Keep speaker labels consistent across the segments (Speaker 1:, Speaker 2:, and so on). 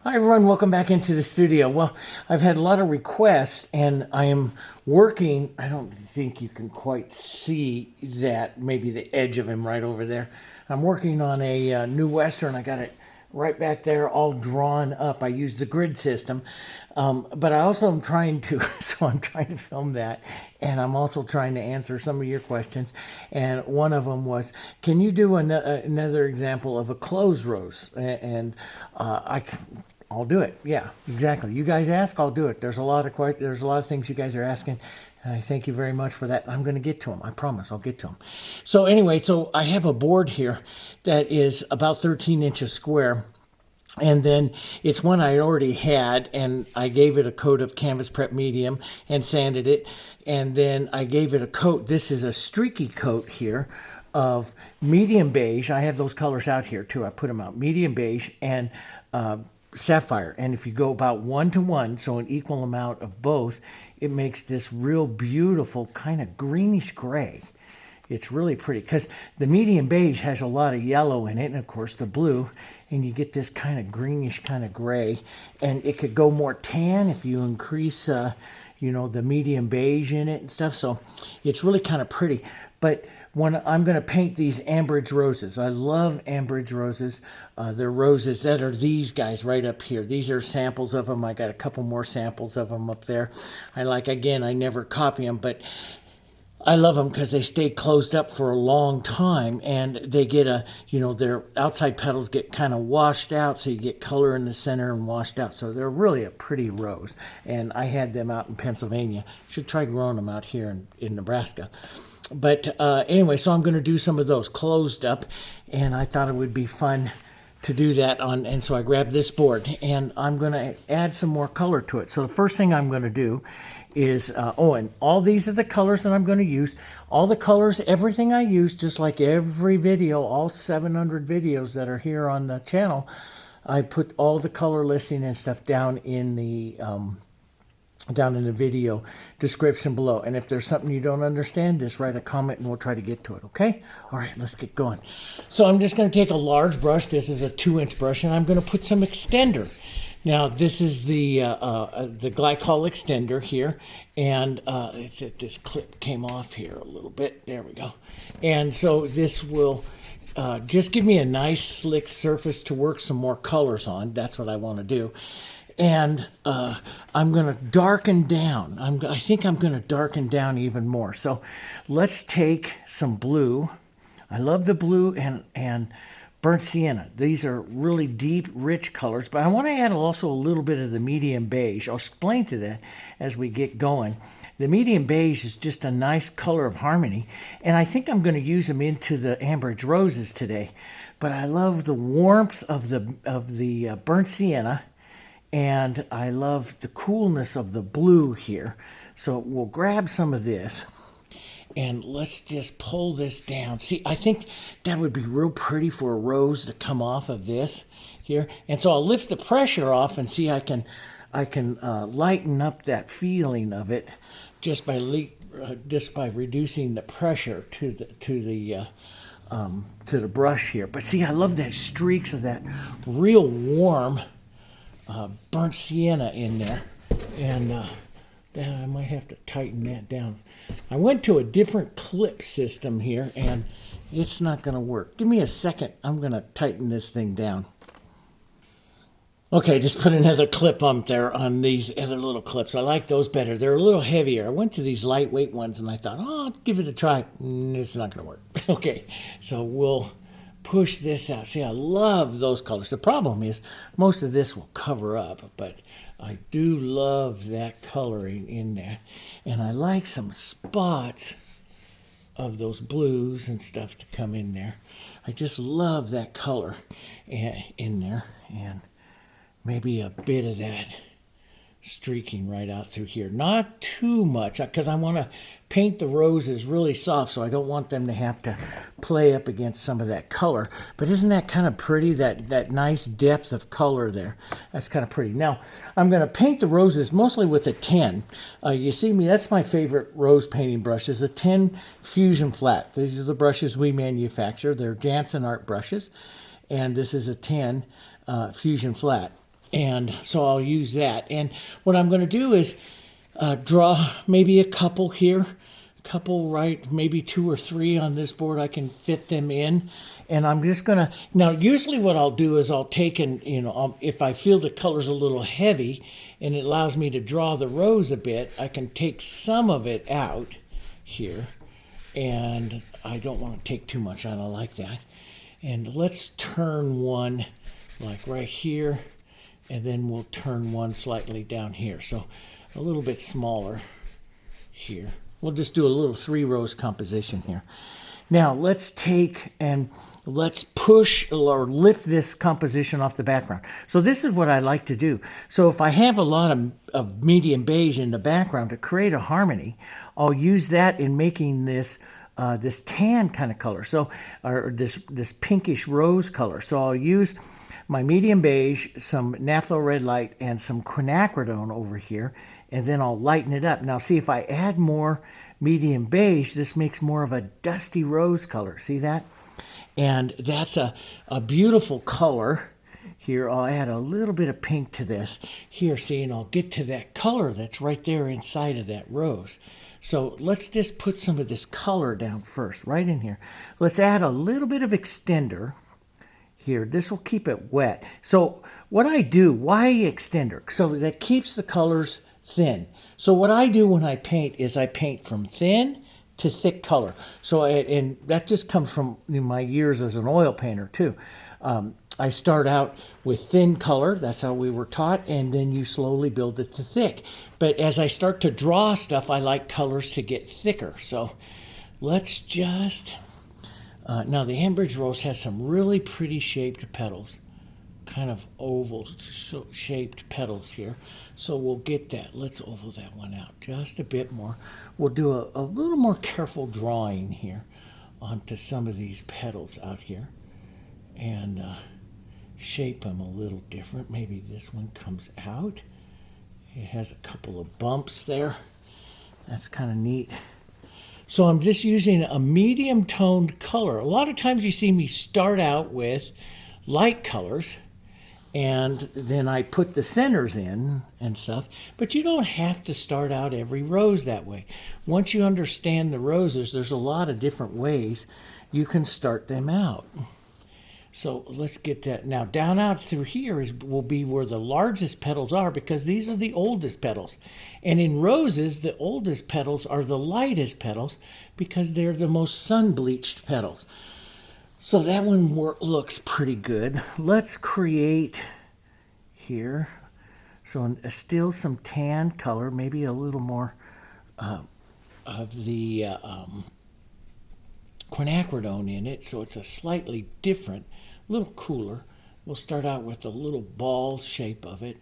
Speaker 1: Hi everyone, welcome back into the studio. Well, I've had a lot of requests and I am working, I don't think you can quite see that, maybe the edge of him right over there. I'm working on a new Western. I got it right back there all drawn up. I use the grid system, but I also am trying to, so I'm trying to film that, and I'm also trying to answer some of your questions. And one of them was, can you do another example of a closed rose? And I'll do it. Yeah, exactly. You guys ask, I'll do it. There's a lot of things you guys are asking, and I thank you very much for that. I'm going to get to them. I promise I'll get to them. So anyway, so I have a board here that is about 13 inches square. And then it's one I already had, and I gave it a coat of Canvas Prep Medium and sanded it. And then I gave it a coat. This is a streaky coat here of medium beige. I have those colors out here too. I put them out. Medium beige and sapphire. And if you go about 1-to-1, so an equal amount of both, it makes this real beautiful kind of greenish gray. It's really pretty because the medium beige has a lot of yellow in it, and of course the blue, and you get this kind of greenish kind of gray. And it could go more tan if you increase the medium beige in it and stuff. So it's really kind of pretty. But when I'm going to paint these Ambridge roses, I love Ambridge roses. They're roses that are these guys right up here. These are samples of them. I got a couple more samples of them up there. I never copy them, but I love them because they stay closed up for a long time, and they get their outside petals get kind of washed out, so you get color in the center and washed out. So they're really a pretty rose, and I had them out in Pennsylvania. Should try growing them out here in Nebraska. But anyway, so I'm going to do some of those closed up, and I thought it would be fun to do that and so I grabbed this board, and I'm going to add some more color to it. So the first thing I'm going to do is, and all these are the colors that I'm going to use. All the colors, everything I use, just like every video, all 700 videos that are here on the channel, I put all the color listing and stuff down in the video description below. And if there's something you don't understand, just write a comment and we'll try to get to it, okay? All right, let's get going. So I'm just going to take a large brush. This is a 2-inch brush, and I'm going to put some extender. Now, this is the glycol extender here, and this clip came off here a little bit. There we go. And so this will just give me a nice slick surface to work some more colors on. That's what I want to do. And I'm going to darken down. I think I'm going to darken down even more. So let's take some blue. I love the blue and burnt sienna. These are really deep, rich colors, but I want to add also a little bit of the medium beige. I'll explain to that as we get going. The medium beige is just a nice color of harmony, and I think I'm going to use them into the Ambridge roses today. But I love the warmth of the burnt sienna, and I love the coolness of the blue here. So we'll grab some of this, and let's just pull this down. See, I think that would be real pretty for a rose to come off of this here. And so I'll lift the pressure off and see I can lighten up that feeling of it just by reducing the pressure to the brush here. But see, I love that streaks of that real warm burnt sienna in there, and I might have to tighten that down. I went to a different clip system here, and it's not going to work. Give me a second. I'm going to tighten this thing down. Okay, just put another clip on there on these other little clips. I like those better. They're a little heavier. I went to these lightweight ones, and I thought, I'll give it a try. It's not going to work. Okay, so we'll push this out. See, I love those colors. The problem is most of this will cover up, but I do love that coloring in there. And I like some spots of those blues and stuff to come in there. I just love that color in there, and maybe a bit of that streaking right out through here. Not too much, because I want to paint the roses really soft, so I don't want them to have to play up against some of that color. But isn't that kind of pretty, that nice depth of color there? That's kind of pretty. Now, I'm going to paint the roses mostly with a 10. You see me, that's my favorite rose painting brush, is a 10 Fusion Flat. These are the brushes we manufacture. They're Jansen art brushes, and this is a 10 Fusion Flat. And so I'll use that. And what I'm going to do is draw maybe a couple here, a couple right, maybe 2 or 3 on this board. I can fit them in. And I'm just going to, now usually what I'll do is I'll take and, if I feel the color's a little heavy and it allows me to draw the rose a bit, I can take some of it out here. And I don't want to take too much. I don't like that. And let's turn one like right here. And then we'll turn one slightly down here. So a little bit smaller here. We'll just do a little 3-rose composition here. Now let's take and let's push or lift this composition off the background. So this is what I like to do. So if I have a lot of medium beige in the background to create a harmony, I'll use that in making this this tan kind of color. So or this pinkish rose color. So I'll use my medium beige, some Naphthol Red Light, and some Quinacridone over here, and then I'll lighten it up. Now see, if I add more medium beige, this makes more of a dusty rose color. See that? And that's a beautiful color. Here, I'll add a little bit of pink to this. Here, see, and I'll get to that color that's right there inside of that rose. So let's just put some of this color down first, right in here. Let's add a little bit of extender here. This will keep it wet. So what I do, why extender? So that keeps the colors thin. So what I do when I paint is I paint from thin to thick color. So, and that just comes from my years as an oil painter too. I start out with thin color, that's how we were taught, and then you slowly build it to thick. But as I start to draw stuff, I like colors to get thicker. So let's just, now the Ambridge Rose has some really pretty shaped petals, kind of oval shaped petals here. So we'll get that. Let's oval that one out just a bit more. We'll do a little more careful drawing here onto some of these petals out here and shape them a little different. Maybe this one comes out. It has a couple of bumps there. That's kind of neat. So I'm just using a medium toned color. A lot of times you see me start out with light colors and then I put the centers in and stuff, but you don't have to start out every rose that way. Once you understand the roses, there's a lot of different ways you can start them out. So let's get that. Now down out through here will be where the largest petals are, because these are the oldest petals. And in roses, the oldest petals are the lightest petals because they're the most sun-bleached petals. So that one looks pretty good. Let's create here. So still some tan color, maybe a little more of the quinacridone in it, so it's a slightly different, a little cooler. We'll start out with a little ball shape of it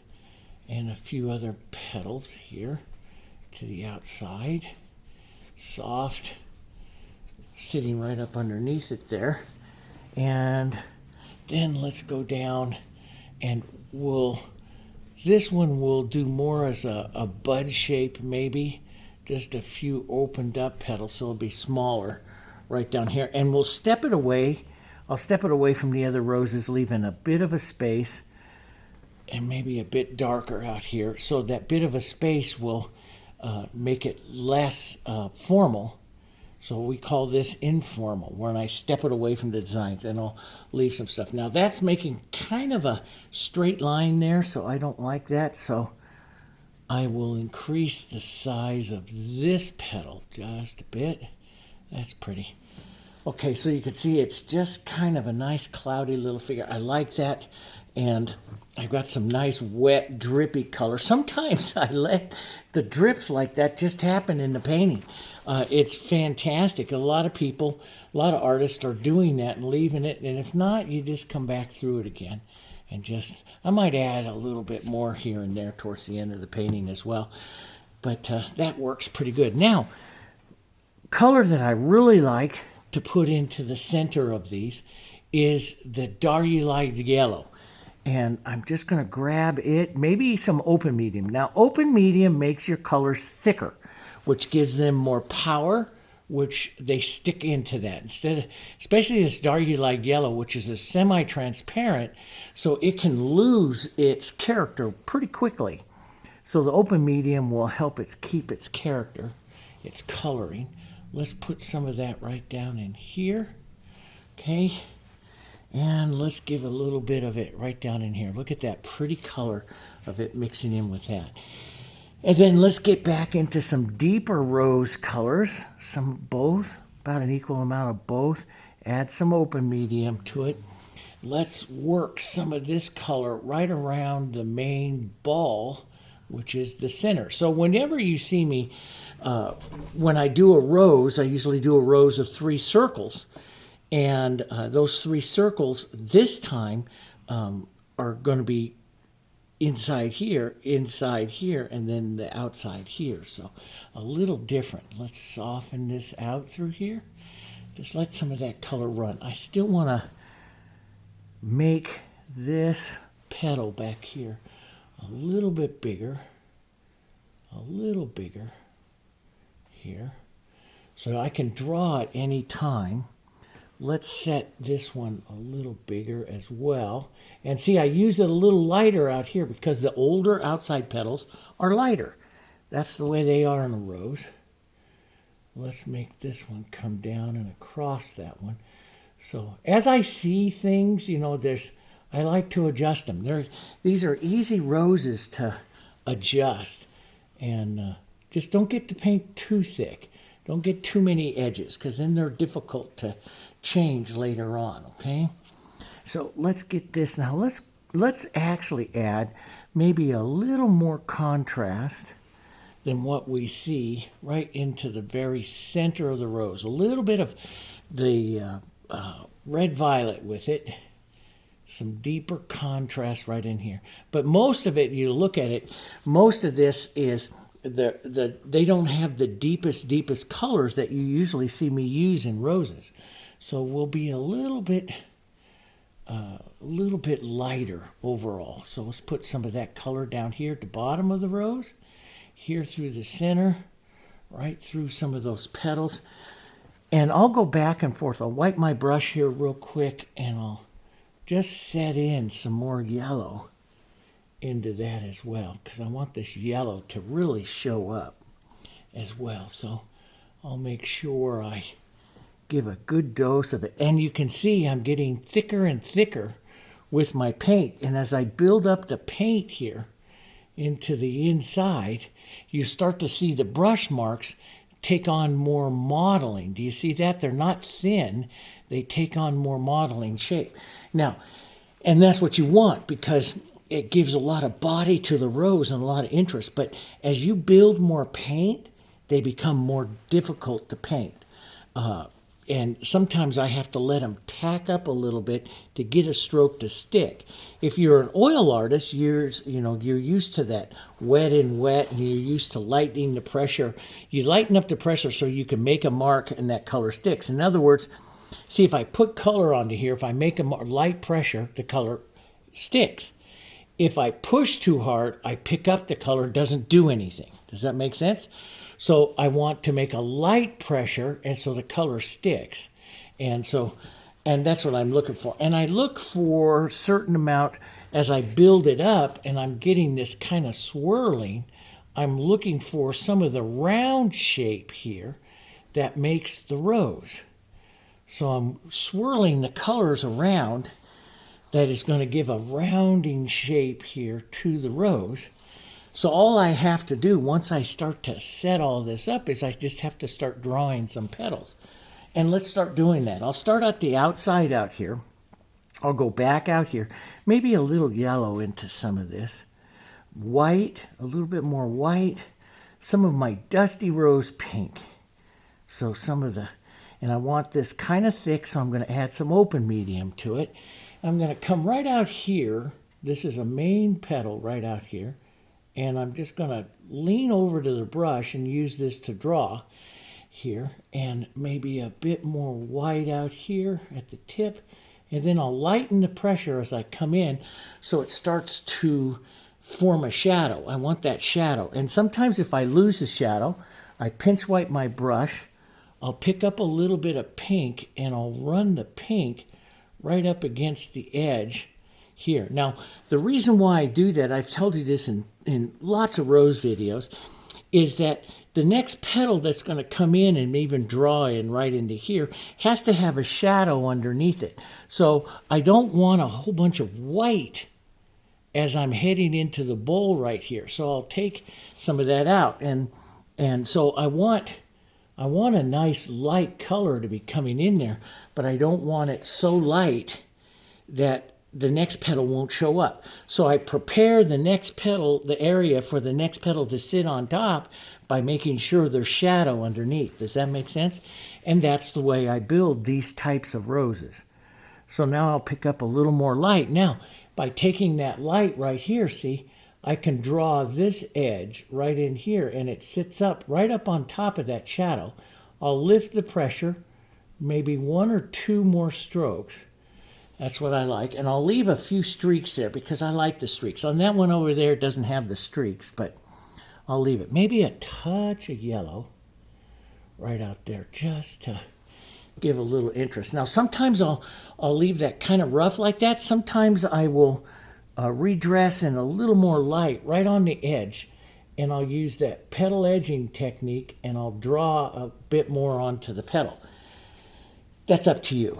Speaker 1: and a few other petals here to the outside. Soft, sitting right up underneath it there. And then let's go down and this one will do more as a bud shape maybe, just a few opened up petals, so it'll be smaller right down here. And we'll step it away. I'll step it away from the other roses, leaving a bit of a space and maybe a bit darker out here. So that bit of a space will make it less formal. So we call this informal, when I step it away from the designs, and I'll leave some stuff. Now that's making kind of a straight line there, so I don't like that. So I will increase the size of this petal just a bit. That's pretty. Okay, so you can see it's just kind of a nice cloudy little figure. I like that. And I've got some nice wet drippy color. Sometimes I let the drips like that just happen in the painting. It's fantastic. A lot of people, a lot of artists are doing that and leaving it. And if not, you just come back through it again. And just, I might add a little bit more here and there towards the end of the painting as well. But that works pretty good. Now, color that I really like to put into the center of these is the Diarylide Yellow. And I'm just going to grab it, maybe some open medium. Now, open medium makes your colors thicker, which gives them more power which they stick into that. Especially this Diarylide Yellow, which is a semi-transparent, so it can lose its character pretty quickly. So the open medium will help it keep its character, its coloring. Let's put some of that right down in here. Okay. And let's give a little bit of it right down in here. Look at that pretty color of it mixing in with that. And then let's get back into some deeper rose colors, some of both, about an equal amount of both. Add some open medium to it. Let's work some of this color right around the main ball, which is the center. So whenever you see me, when I do a rose, I usually do a rose of 3 circles. And those 3 circles this time are going to be inside here, and then the outside here. So a little different. Let's soften this out through here. Just let some of that color run. I still want to make this petal back here a little bit bigger, here. So I can draw at any time. Let's set this one a little bigger as well. And see, I use it a little lighter out here because the older outside petals are lighter. That's the way they are in a rose. Let's make this one come down and across that one. So as I see things, you know, I like to adjust them. These are easy roses to adjust. And just don't get the paint too thick. Don't get too many edges, because then they're difficult to change later on, okay? So let's get this now. Let's actually add maybe a little more contrast than what we see right into the very center of the rose. A little bit of the red violet with it. Some deeper contrast right in here. But most of it, you look at it, most of this is they don't have the deepest colors that you usually see me use in roses. So we'll be a little bit lighter overall. So let's put some of that color down here at the bottom of the rose, here through the center, right through some of those petals. And I'll go back and forth. I'll wipe my brush here real quick, and I'll just set in some more yellow into that as well, because I want this yellow to really show up as well. So I'll make sure I give a good dose of it. And you can see I'm getting thicker and thicker with my paint. And as I build up the paint here into the inside, you start to see the brush marks take on more modeling. Do you see that? They're not thin. They take on more modeling shape. Now, and that's what you want, because it gives a lot of body to the rose and a lot of interest. But as you build more paint, they become more difficult to paint. And sometimes I have to let them tack up a little bit to get a stroke to stick. If you're an oil artist, you're used to that wet and wet, and you're used to lightening the pressure. You lighten up the pressure so you can make a mark and that color sticks. In other words, see, if I put color onto here, if I make a light pressure, the color sticks. If I push too hard, I pick up the color, it doesn't do anything. Does that make sense? So I want to make a light pressure, and so the color sticks. And that's what I'm looking for. And I look for a certain amount as I build it up, and I'm getting this kind of swirling. I'm looking for some of the round shape here that makes the rose. So I'm swirling the colors around. That is going to give a rounding shape here to the rose. So all I have to do once I start to set all this up is I just have to start drawing some petals. And let's start doing that. I'll start at the outside out here. I'll go back out here. Maybe a little yellow into some of this. White, a little bit more white. Some of my dusty rose pink. So and I want this kind of thick, so I'm going to add some open medium to it. I'm going to come right out here. This is a main petal right out here. And I'm just going to lean over to the brush and use this to draw here. And maybe a bit more white out here at the tip. And then I'll lighten the pressure as I come in so it starts to form a shadow. I want that shadow. And sometimes if I lose the shadow, I pinch wipe my brush I'll pick up a little bit of pink and I'll run the pink right up against the edge here. Now, the reason why I do that, I've told you this in lots of rose videos, is that the next petal that's going to come in and even draw in right into here has to have a shadow underneath it. So I don't want a whole bunch of white as I'm heading into the bowl right here. So I'll take some of that out. And so I want a nice light color to be coming in there, but I don't want it so light that the next petal won't show up. So I prepare the next petal, the area for the next petal to sit on top by making sure there's shadow underneath. Does that make sense? And that's the way I build these types of roses. So now I'll pick up a little more light. Now, by taking that light right here, see, I can draw this edge right in here and it sits up right up on top of that shadow. I'll lift the pressure, maybe 1 or 2 more strokes. That's what I like. And I'll leave a few streaks there because I like the streaks. On that one over there, it doesn't have the streaks, but I'll leave it. Maybe a touch of yellow right out there just to give a little interest. Now, sometimes I'll leave that kind of rough like that. Sometimes I will redress in a little more light right on the edge. And I'll use that petal edging technique and I'll draw a bit more onto the petal. That's up to you.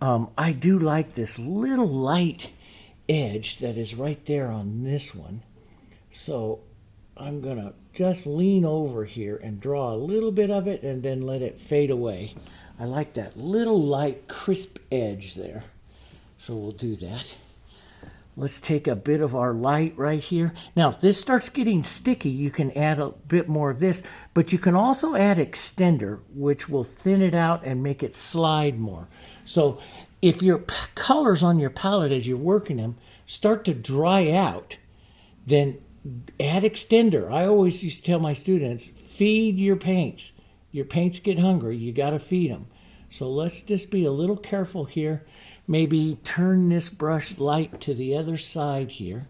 Speaker 1: I do like this little light edge that is right there on this one. So I'm going to just lean over here and draw a little bit of it and then let it fade away. I like that little light crisp edge there. So we'll do that. Let's take a bit of our light right here. Now, if this starts getting sticky, you can add a bit more of this, but you can also add extender, which will thin it out and make it slide more. So if your colors on your palette as you're working them start to dry out, then add extender. I always used to tell my students, feed your paints. Your paints get hungry. You got to feed them. So let's just be a little careful here. Maybe turn this brush light to the other side here.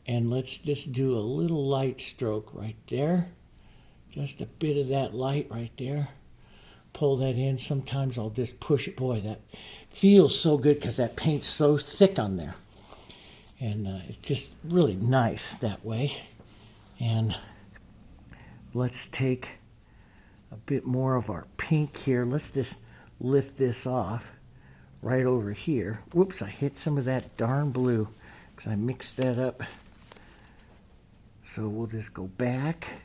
Speaker 1: And let's just do a little light stroke right there. Just a bit of that light right there. Pull that in. Sometimes I'll just push it. Boy, that feels so good because that paint's so thick on there. And it's just really nice that way. And let's take a bit more of our pink here. Let's just lift this off right over here. Whoops, I hit some of that darn blue because I mixed that up. So we'll just go back.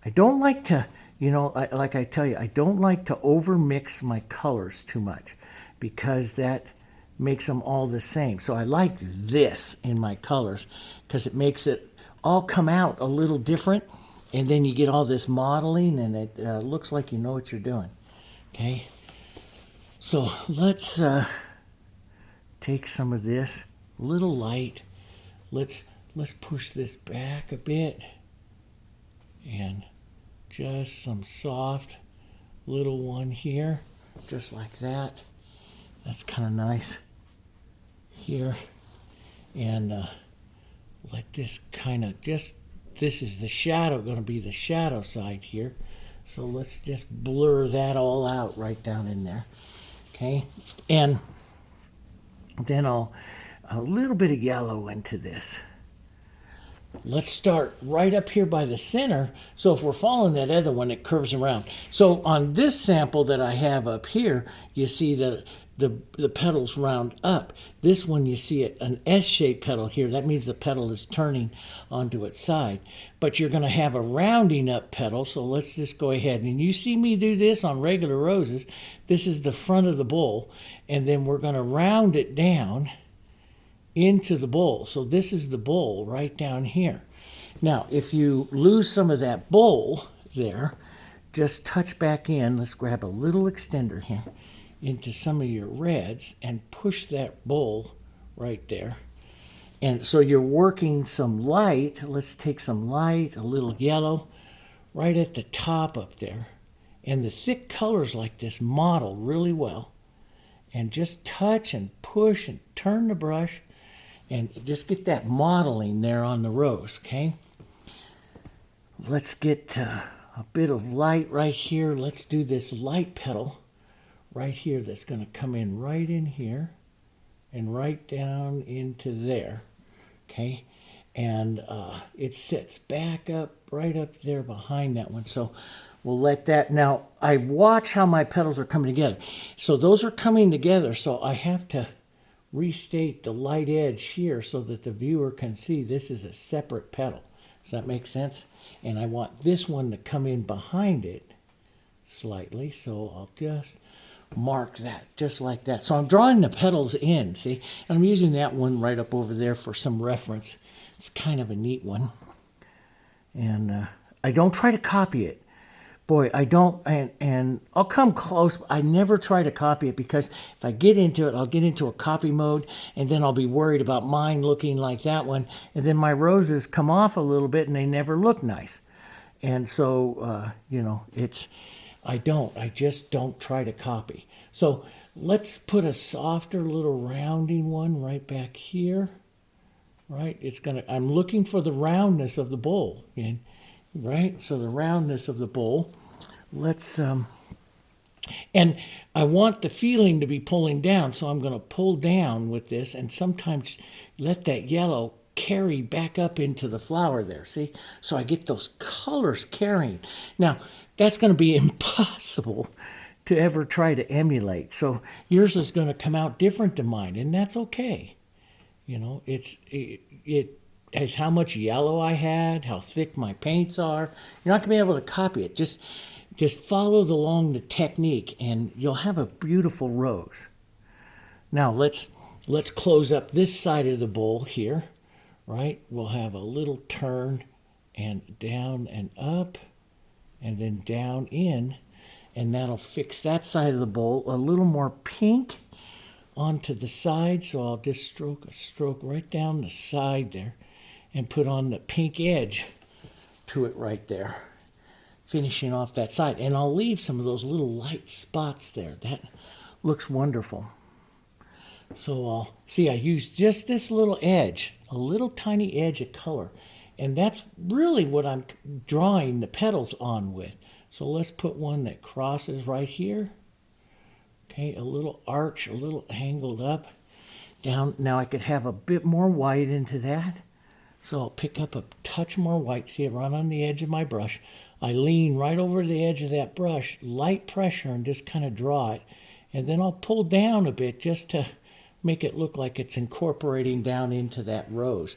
Speaker 1: I don't like to, like I tell you, I don't like to overmix my colors too much because that makes them all the same. So I like this in my colors because it makes it all come out a little different, and then you get all this modeling and it looks like you know what you're doing. Okay, so let's take some of this little light. Let's push this back a bit and just some soft little one here, just like that. That's kind of nice here. And let this kind of just, this is the shadow, going to be the shadow side here. So let's just blur that all out right down in there. Okay, and then I'll a little bit of yellow into this. Let's start right up here by the center. So if we're following that other one, it curves around. So on this sample that I have up here, you see that the petals round up. This one, you see it, an S-shaped petal here. That means the petal is turning onto its side. But you're going to have a rounding up petal. So let's just go ahead. And you see me do this on regular roses. This is the front of the bowl. And then we're going to round it down into the bowl. So this is the bowl right down here. Now, if you lose some of that bowl there, just touch back in. Let's grab a little extender here into some of your reds and push that bowl right there. And so you're working some light. Let's take some light, a little yellow, right at the top up there. And the thick colors like this model really well. And just touch and push and turn the brush and just get that modeling there on the rose, okay? Let's get a bit of light right here. Let's do this light petal right here that's going to come in right in here and right down into there. Okay, and it sits back up right up there behind that one. So we'll let that. Now I watch how my petals are coming together. So those are coming together. So I have to restate the light edge here so that the viewer can see this is a separate petal. Does that make sense? And I want this one to come in behind it slightly. So I'll just mark that just like that. So I'm drawing the petals in, see? And I'm using that one right up over there for some reference. It's kind of a neat one. And I don't try to copy it. Boy, I don't, and I'll come close, but I never try to copy it because if I get into it, I'll get into a copy mode, and then I'll be worried about mine looking like that one, and then my roses come off a little bit, and they never look nice. And so, you know, I just don't try to copy. So let's put a softer little rounding one right back here, right? I'm looking for the roundness of the bowl, and right? So the roundness of the bowl. Let's, and I want the feeling to be pulling down, so I'm going to pull down with this and sometimes let that yellow carry back up into the flower there, see? So I get those colors carrying. Now, that's going to be impossible to ever try to emulate. So yours is going to come out different than mine, and that's okay. You know, it as how much yellow I had, how thick my paints are. You're not going to be able to copy it. Just follow along the technique, and you'll have a beautiful rose. Now let's close up this side of the bowl here, right? We'll have a little turn and down and up, and then down in, and that'll fix that side of the bowl. A little more pink onto the side, so I'll just stroke right down the side there, and put on the pink edge to it right there, finishing off that side. And I'll leave some of those little light spots there. That looks wonderful. So I'll see, I used just this little edge, a little tiny edge of color. And that's really what I'm drawing the petals on with. So let's put one that crosses right here. Okay, a little arch, a little angled up. Down. Now I could have a bit more white into that. So I'll pick up a touch more white, see it right on the edge of my brush. I lean right over the edge of that brush, light pressure, and just kind of draw it. And then I'll pull down a bit just to make it look like it's incorporating down into that rose.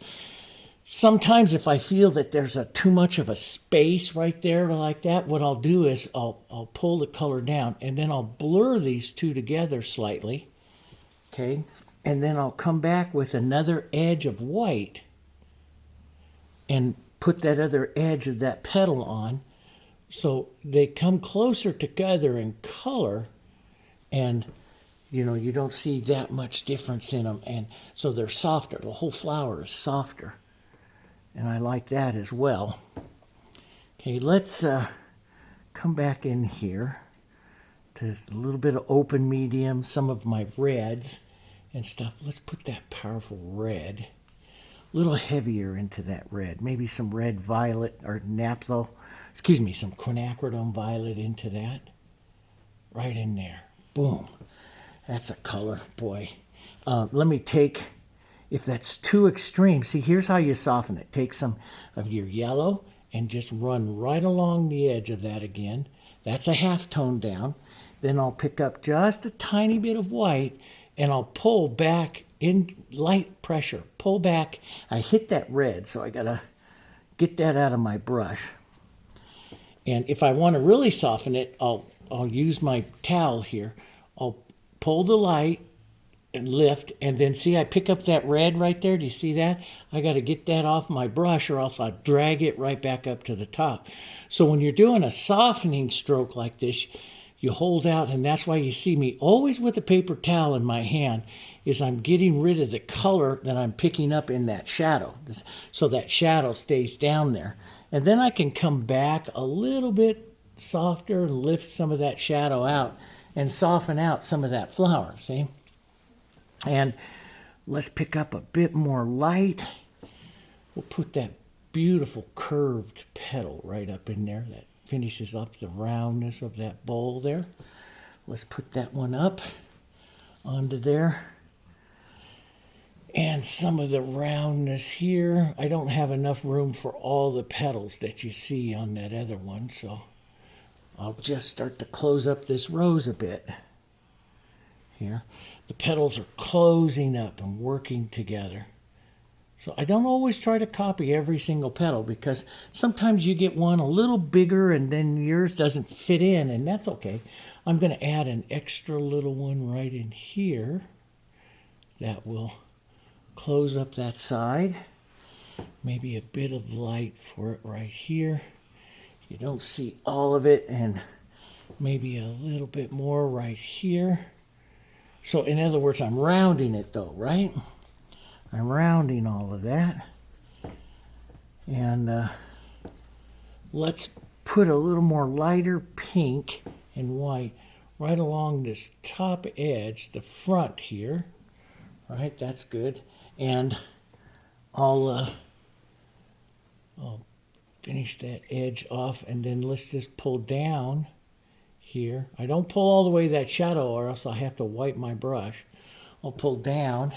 Speaker 1: Sometimes if I feel that there's too much of a space right there like that, what I'll do is I'll pull the color down, and then I'll blur these two together slightly, okay? And then I'll come back with another edge of white and put that other edge of that petal on, so they come closer together in color, and you know, you don't see that much difference in them, and so they're softer. The whole flower is softer, and I like that as well. Okay, let's come back in here to a little bit of open medium, some of my reds and stuff. Let's put that powerful red a little heavier into that red. Maybe some red violet or some Quinacridone Violet into that. Right in there. Boom. That's a color, boy. Let me take, if that's too extreme, see, here's how you soften it. Take some of your yellow and just run right along the edge of that again. That's a half tone down. Then I'll pick up just a tiny bit of white, and I'll pull back in light pressure. Pull back. I hit that red, so I got to get that out of my brush. And if I want to really soften it, I'll use my towel here. I'll pull the light and lift, and then see, I pick up that red right there. Do you see that? I got to get that off my brush, or else I'll drag it right back up to the top. So when you're doing a softening stroke like this, you hold out, and that's why you see me always with a paper towel in my hand, is I'm getting rid of the color that I'm picking up in that shadow, so that shadow stays down there. And then I can come back a little bit softer and lift some of that shadow out and soften out some of that flower, see? And let's pick up a bit more light. We'll put that beautiful curved petal right up in there, that finishes up the roundness of that bowl there. Let's put that one up onto there. And some of the roundness here, I don't have enough room for all the petals that you see on that other one, so I'll just start to close up this rose a bit here. The petals are closing up and working together. So I don't always try to copy every single petal, because sometimes you get one a little bigger and then yours doesn't fit in, and that's okay. I'm going to add an extra little one right in here that will close up that side. Maybe a bit of light for it right here. You don't see all of it, and maybe a little bit more right here. So in other words, I'm rounding it though, right? I'm rounding all of that. And let's put a little more lighter pink and white right along this top edge, the front here. Right, that's good. And I'll finish that edge off, and then let's just pull down here. I don't pull all the way that shadow, or else I'll have to wipe my brush. I'll pull down.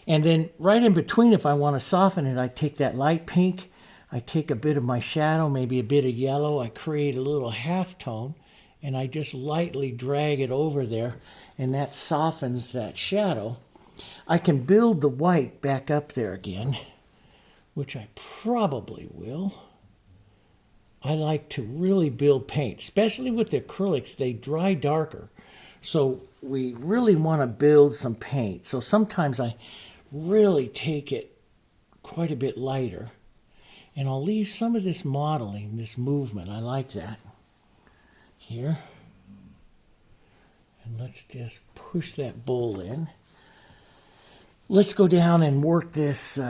Speaker 1: And then right in between, if I want to soften it, I take that light pink, I take a bit of my shadow, maybe a bit of yellow, I create a little halftone, and I just lightly drag it over there, and that softens that shadow. I can build the white back up there again, which I probably will. I like to really build paint, especially with the acrylics. They dry darker. So we really want to build some paint. So sometimes I really take it quite a bit lighter. And I'll leave some of this modeling, this movement. I like that. Here. And let's just push that bowl in. Let's go down and work this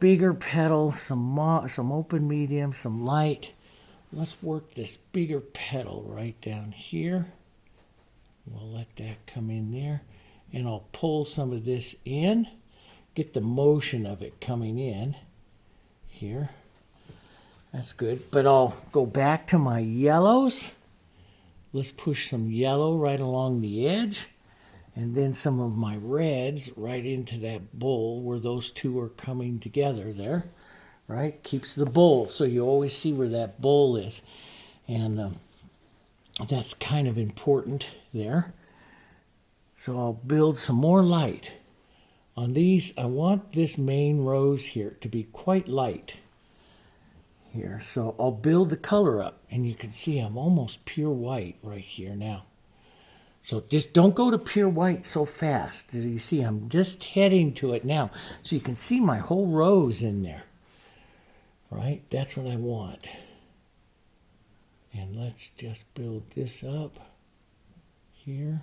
Speaker 1: bigger petal, some open medium, some light. Let's work this bigger petal right down here. We'll let that come in there. And I'll pull some of this in, get the motion of it coming in here. That's good. But I'll go back to my yellows. Let's push some yellow right along the edge. And then some of my reds right into that bowl where those two are coming together there. Right? Keeps the bowl, so you always see where that bowl is. And that's kind of important there. So I'll build some more light. On these, I want this main rose here to be quite light. Here, so I'll build the color up, and you can see I'm almost pure white right here now. So just don't go to pure white so fast. You see, I'm just heading to it now. So you can see my whole rose in there. Right? That's what I want. And let's just build this up here.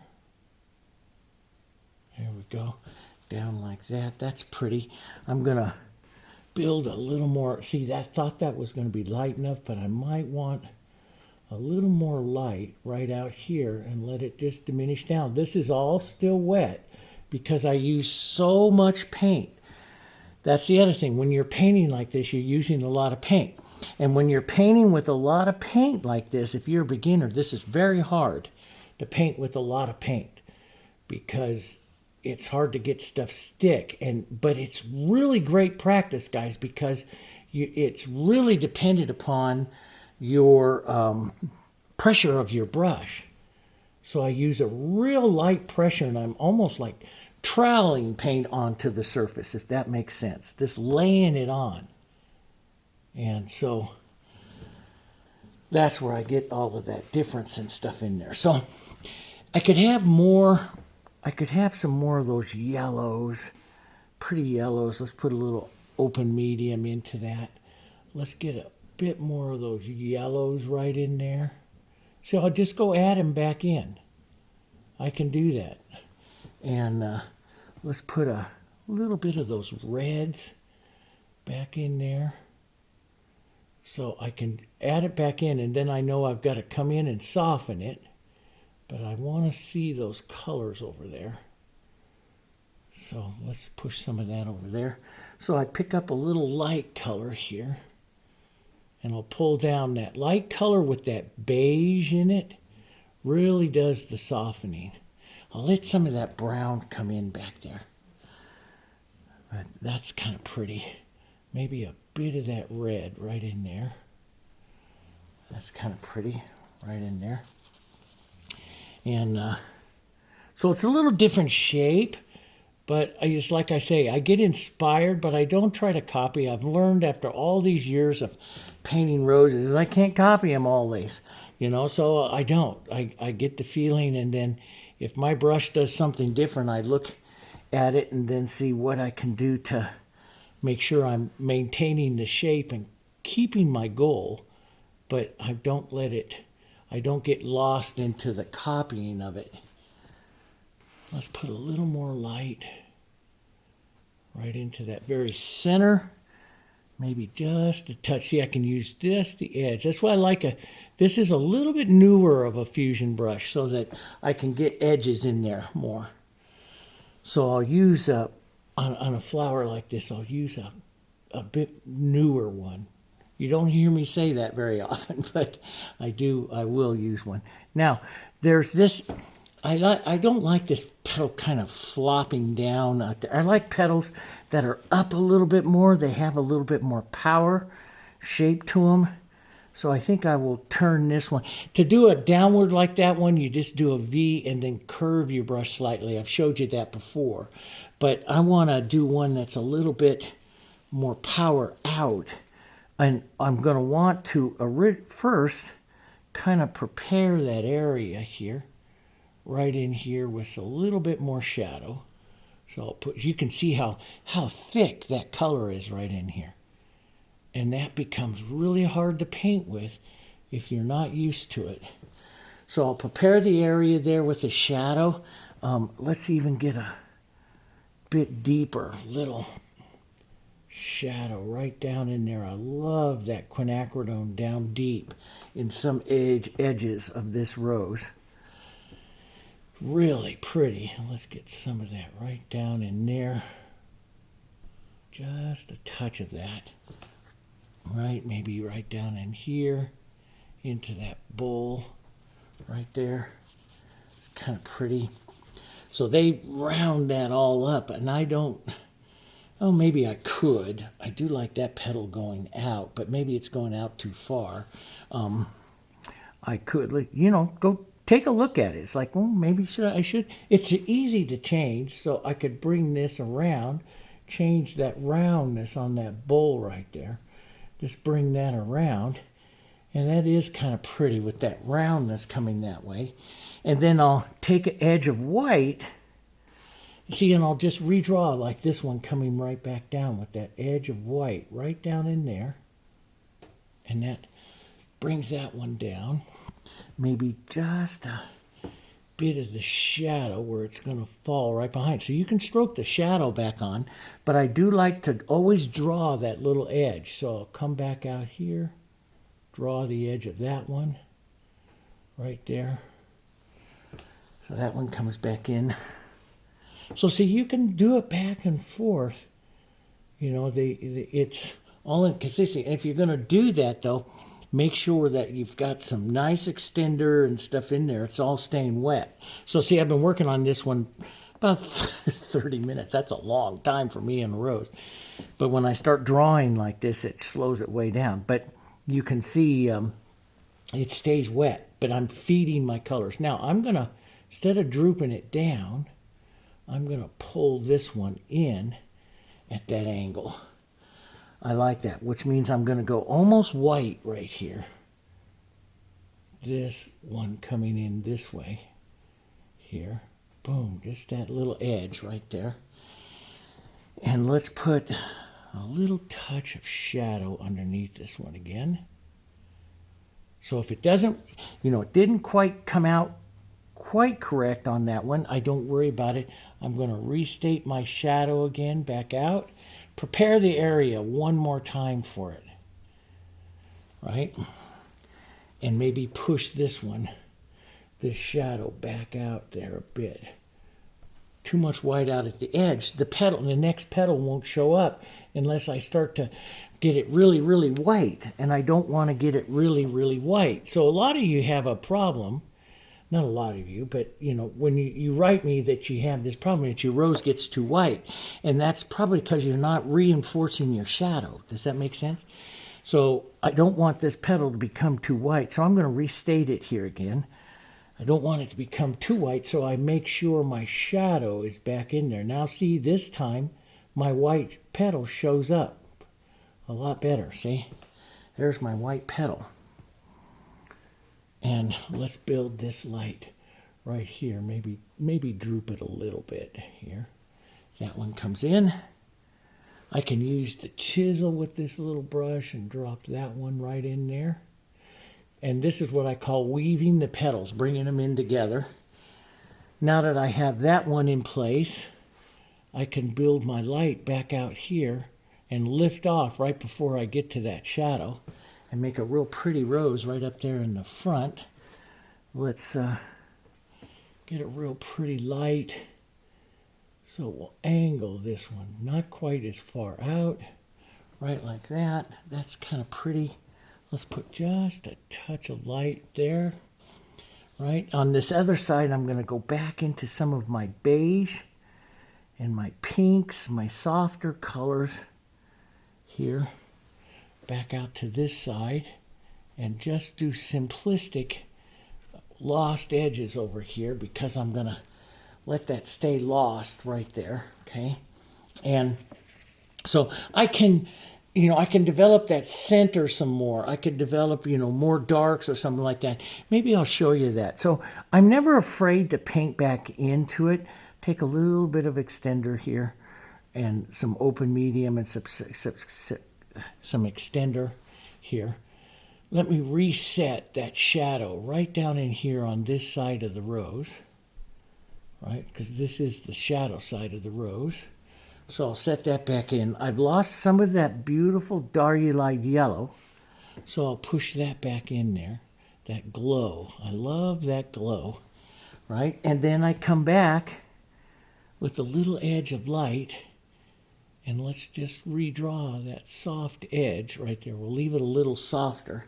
Speaker 1: There we go. Down like that. That's pretty. I'm going to build a little more. See, I thought that was going to be light enough, but I might want a little more light right out here and let it just diminish down. This is all still wet because I use so much paint. That's the other thing. When you're painting like this, you're using a lot of paint. And when you're painting with a lot of paint like this, if you're a beginner, this is very hard to paint with a lot of paint because it's hard to get stuff stick. But it's really great practice, guys, because it's really dependent upon your pressure of your brush. So I use a real light pressure, and I'm almost like troweling paint onto the surface, if that makes sense. Just laying it on. And so that's where I get all of that difference and stuff in there. So I could have some more of those yellows, pretty yellows. Let's put a little open medium into that. Let's get a bit more of those yellows right in there. So I'll just go add them back in. I can do that. And let's put a little bit of those reds back in there. So I can add it back in, and then I know I've got to come in and soften it. But I want to see those colors over there. So let's push some of that over there. So I pick up a little light color here. and I'll pull down that light color with that beige in it. Really does the softening. I'll let some of that brown come in back there. But that's kind of pretty. Maybe a bit of that red right in there. That's kind of pretty right in there. And so it's a little different shape, but it's like I say, I get inspired, but I don't try to copy. I've learned after all these years of painting roses, I can't copy them always, so I don't. I get the feeling, and then if my brush does something different, I look at it and then see what I can do to make sure I'm maintaining the shape and keeping my goal, but I don't get lost into the copying of it. Let's put a little more light right into that very center. Maybe just a touch. See, I can use just the edge. That's why I like this is a little bit newer of a fusion brush so that I can get edges in there more. So I'll use, on a flower like this, I'll use a bit newer one. You don't hear me say that very often, but I will use one. Now, there's this, I don't like this petal kind of flopping down out there. I like petals that are up a little bit more. They have a little bit more power, shape to them. So I think I will turn this one. To do a downward like that one, you just do a V and then curve your brush slightly. I've showed you that before. But I want to do one that's a little bit more power out. And I'm going to want to first kind of prepare that area here, right in here with a little bit more shadow. So I'll put, you can see how thick that color is right in here. And that becomes really hard to paint with if you're not used to it. So I'll prepare the area there with the shadow. Let's even get a bit deeper, little shadow right down in there. I love that quinacridone down deep in some edges of this rose. Really pretty. Let's get some of that right down in there. Just a touch of that. Right, maybe right down in here into that bowl right there. It's kind of pretty. So they round that all up, and I don't, oh, maybe I could. I do like that petal going out, but maybe it's going out too far. I could, go take a look at it. It's like, well, maybe I should. It's easy to change, so I could bring this around, change that roundness on that bowl right there. Just bring that around, and that is kind of pretty with that roundness coming that way. And then I'll take an edge of white, see, and I'll just redraw like this one coming right back down with that edge of white right down in there. And that brings that one down. Maybe just a bit of the shadow where it's going to fall right behind. So you can stroke the shadow back on, but I do like to always draw that little edge. So I'll come back out here, draw the edge of that one right there. So that one comes back in. So see, you can do it back and forth. It's all in consistency. And if you're going to do that, though, make sure that you've got some nice extender and stuff in there. It's all staying wet. So see, I've been working on this one about 30 minutes. That's a long time for me in a rose. But when I start drawing like this, it slows it way down. But you can see it stays wet, but I'm feeding my colors. Now I'm going to, instead of drooping it down, I'm going to pull this one in at that angle. I like that, which means I'm going to go almost white right here. This one coming in this way here. Boom, just that little edge right there. And let's put a little touch of shadow underneath this one again. So if it doesn't, it didn't quite come out quite correct on that one, I don't worry about it. I'm going to restate my shadow again, back out. Prepare the area one more time for it, right? And maybe push this shadow back out there a bit. too much white out at the edge, the next petal won't show up unless I start to get it really, really white. And I don't want to get it really, really white. So a lot of you have a problem. Not a lot of you, but when you write me that you have this problem that your rose gets too white, and that's probably because you're not reinforcing your shadow. Does that make sense? So I don't want this petal to become too white, so I'm going to restate it here again. I don't want it to become too white, so I make sure my shadow is back in there. Now see, this time my white petal shows up a lot better. See, there's my white petal. And let's build this light right here. Maybe droop it a little bit here. That one comes in. I can use the chisel with this little brush and drop that one right in there. And this is what I call weaving the petals, bringing them in together. Now that I have that one in place, I can build my light back out here and lift off right before I get to that shadow and make a real pretty rose right up there in the front. Let's get a real pretty light. So we'll angle this one, not quite as far out, right like that. That's kind of pretty. Let's put just a touch of light there. Right, on this other side, I'm going to go back into some of my beige and my pinks, my softer colors here. Back out to this side and just do simplistic lost edges over here because I'm going to let that stay lost right there, okay? And so I can develop that center some more. I could develop, more darks or something like that. Maybe I'll show you that. So I'm never afraid to paint back into it. Take a little bit of extender here and some open medium and some extender here. Let me reset that shadow right down in here on this side of the rose, right? Because this is the shadow side of the rose. So I'll set that back in. I've lost some of that beautiful Diarylide Yellow, so I'll push that back in there. That glow. I love that glow, right? And then I come back with a little edge of light, and let's just redraw that soft edge right there. We'll leave it a little softer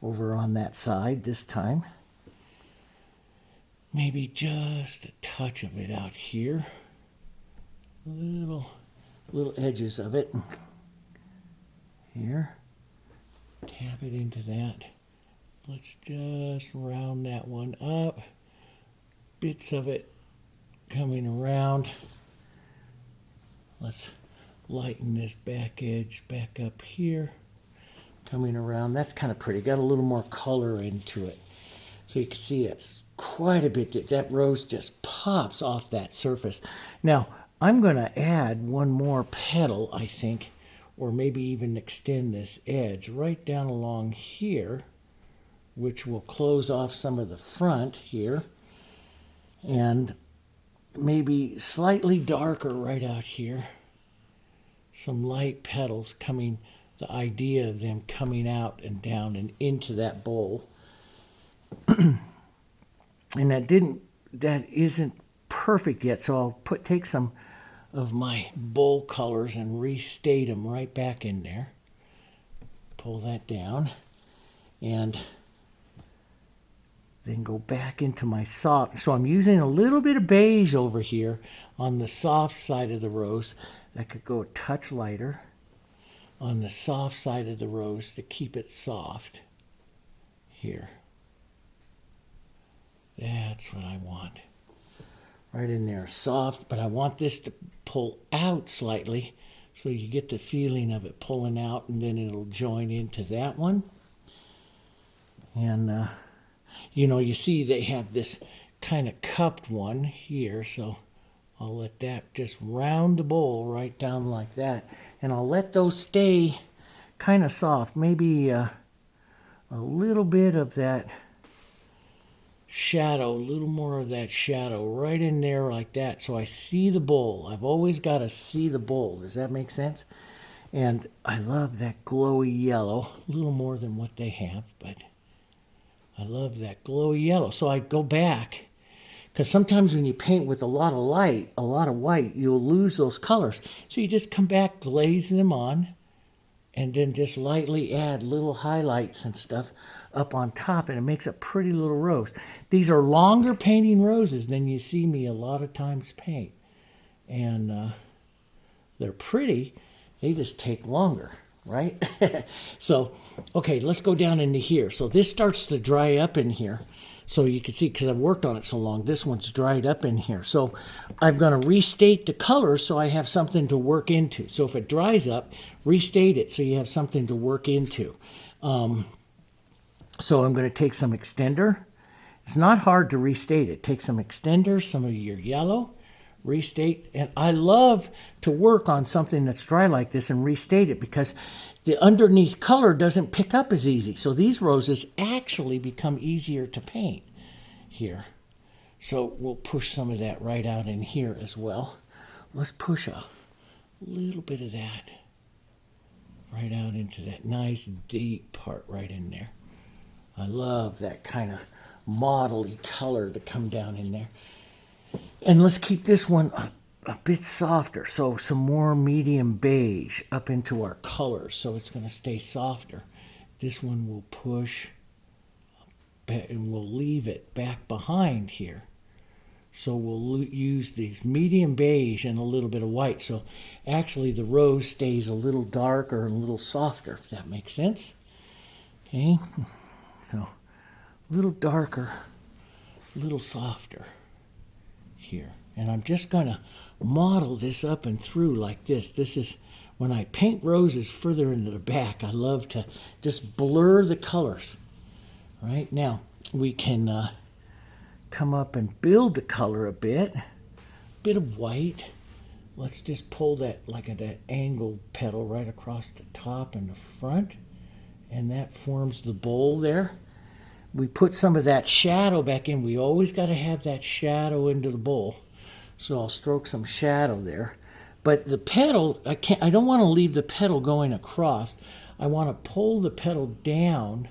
Speaker 1: over on that side this time. Maybe just a touch of it out here. Little edges of it. Here. Tap it into that. Let's just round that one up. Bits of it coming around. Let's lighten this back edge back up here. Coming around. That's kind of pretty. Got a little more color into it. So you can see it's quite a bit. That rose just pops off that surface. Now, I'm going to add one more petal, I think, or maybe even extend this edge right down along here, which will close off some of the front here, and maybe slightly darker right out here. Some light petals coming, the idea of them coming out and down and into that bowl. And that isn't perfect yet, so I'll take some of my bowl colors and restate them right back in there. Pull that down and then go back into my soft. So I'm using a little bit of beige over here on the soft side of the rose. That could go a touch lighter on the soft side of the rose to keep it soft here. That's what I want. Right in there, soft, but I want this to pull out slightly so you get the feeling of it pulling out, and then it'll join into that one. And, you see they have this kind of cupped one here, so I'll let that just round the bowl right down like that. And I'll let those stay kind of soft, maybe a little bit of that shadow, a little more of that shadow right in there like that, so I see the bowl. I've always got to see the bowl. Does that make sense? And I love that glowy yellow, a little more than what they have, but I love that glowy yellow. So I go back Because sometimes when you paint with a lot of light, a lot of white, you'll lose those colors. So you just come back, glaze them on, and then just lightly add little highlights and stuff up on top, and it makes a pretty little rose. These are longer painting roses than you see me a lot of times paint. And they're pretty, they just take longer, right? So, okay, let's go down into here. So this starts to dry up in here. So you can see, because I've worked on it so long, this one's dried up in here. So I'm going to restate the colors so I have something to work into. So if it dries up, restate it so you have something to work into. So I'm going to take some extender. It's not hard to restate it. Take some extender, some of your yellow, restate. And I love to work on something that's dry like this and restate it because the underneath color doesn't pick up as easy. So these roses actually become easier to paint here. So we'll push some of that right out in here as well. Let's push a little bit of that right out into that nice deep part right in there. I love that kind of modelly color to come down in there. And let's keep this one a bit softer. So some more medium beige up into our colors. So it's going to stay softer. This one will push back and we'll leave it back behind here. So we'll use these medium beige and a little bit of white. So actually the rose stays a little darker and a little softer, if that makes sense. Okay. So a little darker, a little softer here. And I'm just going to model this up and through like this. This is when I paint roses further into the back, I love to just blur the colors. Right now we can come up and build the color a bit of white. Let's just pull that like that angled petal right across the top and the front, and that forms the bowl there. We put some of that shadow back in. We always got to have that shadow into the bowl. So I'll stroke some shadow there. But the petal, I don't want to leave the petal going across. I want to pull the petal down.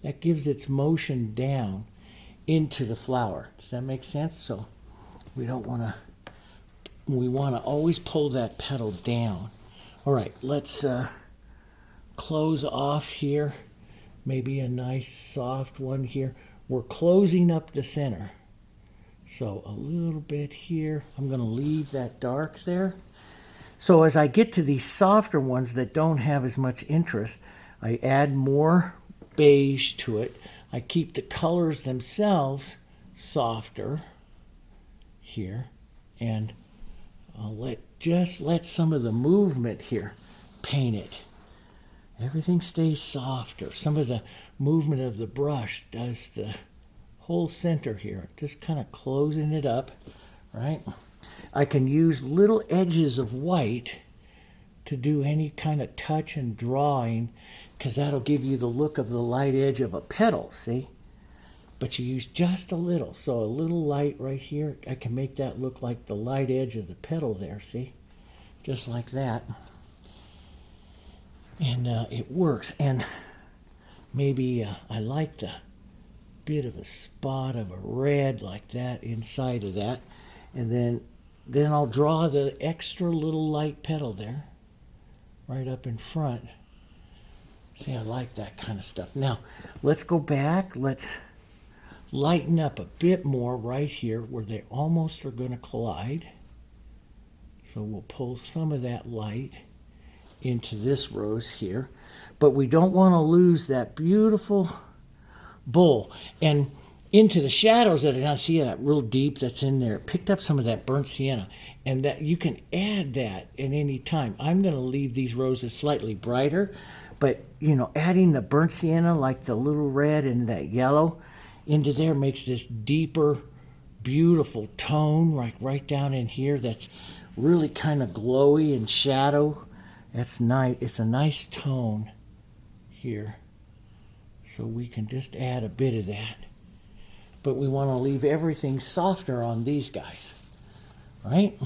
Speaker 1: That gives its motion down into the flower. Does that make sense? So we want to always pull that petal down. All right, let's close off here. Maybe a nice soft one here. We're closing up the center. So a little bit here. I'm going to leave that dark there. So as I get to these softer ones that don't have as much interest, I add more beige to it. I keep the colors themselves softer here. And I'll just let some of the movement here paint it. Everything stays softer. Some of the movement of the brush does the whole center here, just kind of closing it up, right? I can use little edges of white to do any kind of touch and drawing, because that'll give you the look of the light edge of a petal, see? But you use just a little, so a little light right here, I can make that look like the light edge of the petal there, see? Just like that. And it works. And maybe I like the bit of a spot of a red like that inside of that, and then I'll draw the extra little light petal there right up in front. See, I like that kind of stuff. Now let's go back, let's lighten up a bit more right here where they almost are going to collide. So we'll pull some of that light into this rose here, but we don't want to lose that beautiful bowl. And into the shadows that are down, see that real deep that's in there, picked up some of that burnt sienna, and that you can add that at any time. I'm going to leave these roses slightly brighter, but you know, adding the burnt sienna like the little red and that yellow into there makes this deeper, beautiful tone right down in here that's really kind of glowy and shadow. That's nice. It's a nice tone here. So we can just add a bit of that. But we want to leave everything softer on these guys, right?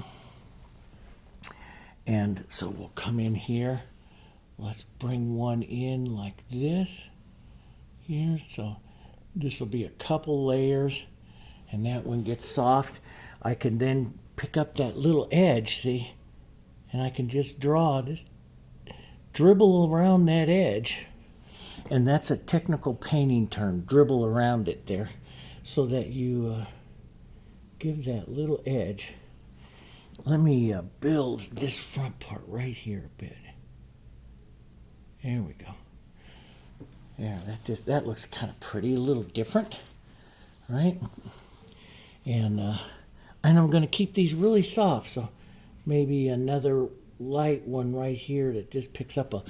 Speaker 1: And so we'll come in here. Let's bring one in like this here. So this will be a couple layers. And that one gets soft. I can then pick up that little edge, see? And I can just draw, just dribble around that edge. And that's a technical painting term, dribble around it there, so that you give that little edge. Let me build this front part right here a bit. There we go. Yeah, that looks kind of pretty, a little different, right? And I'm going to keep these really soft, so maybe another light one right here that just picks up a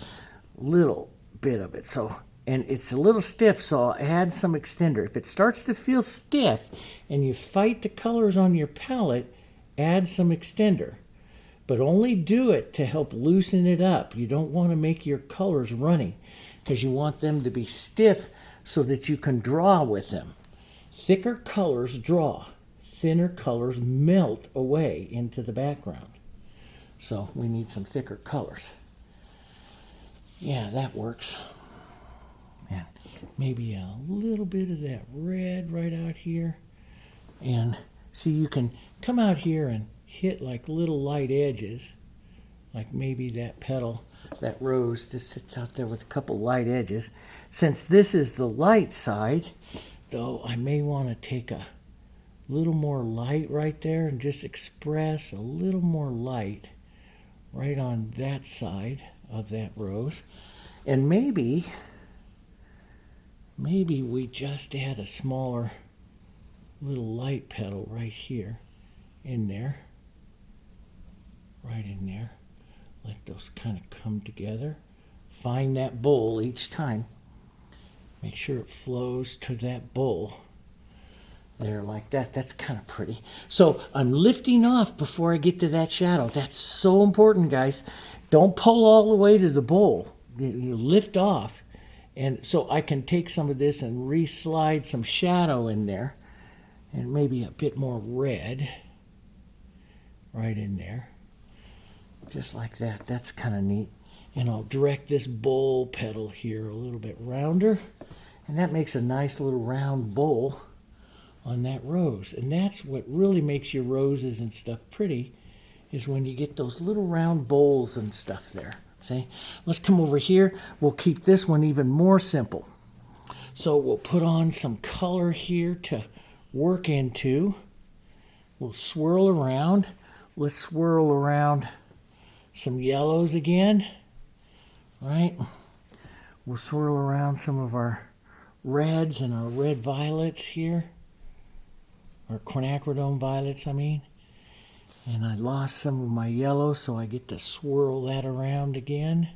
Speaker 1: little bit of it. So, and it's a little stiff, so I'll add some extender. If it starts to feel stiff and you fight the colors on your palette, add some extender. But only do it to help loosen it up. You don't want to make your colors runny because you want them to be stiff so that you can draw with them. Thicker colors draw. Thinner colors melt away into the background. So we need some thicker colors. Yeah, that works. And maybe a little bit of that red right out here. And see, you can come out here and hit like little light edges, like maybe that petal, that rose just sits out there with a couple light edges. Since this is the light side, though, I may want to take a little more light right there and just express a little more light right on that side of that rose. And maybe we just add a smaller little light petal right here in there. Right in there. Let those kind of come together. Find that bowl each time. Make sure it flows to that bowl. There, like that. That's kind of pretty. So I'm lifting off before I get to that shadow. That's so important, guys. Don't pull all the way to the bowl. You lift off. And so I can take some of this and re-slide some shadow in there. And maybe a bit more red. Right in there. Just like that. That's kind of neat. And I'll direct this bowl petal here a little bit rounder. And that makes a nice little round bowl on that rose. And that's what really makes your roses and stuff pretty, is when you get those little round bowls and stuff there. See? Let's come over here. We'll keep this one even more simple. So we'll put on some color here to work into. We'll swirl around. Let's swirl around some yellows again, right? We'll swirl around some of our reds and our red violets here, or quinacridone violets, I mean. And I lost some of my yellow, so I get to swirl that around again.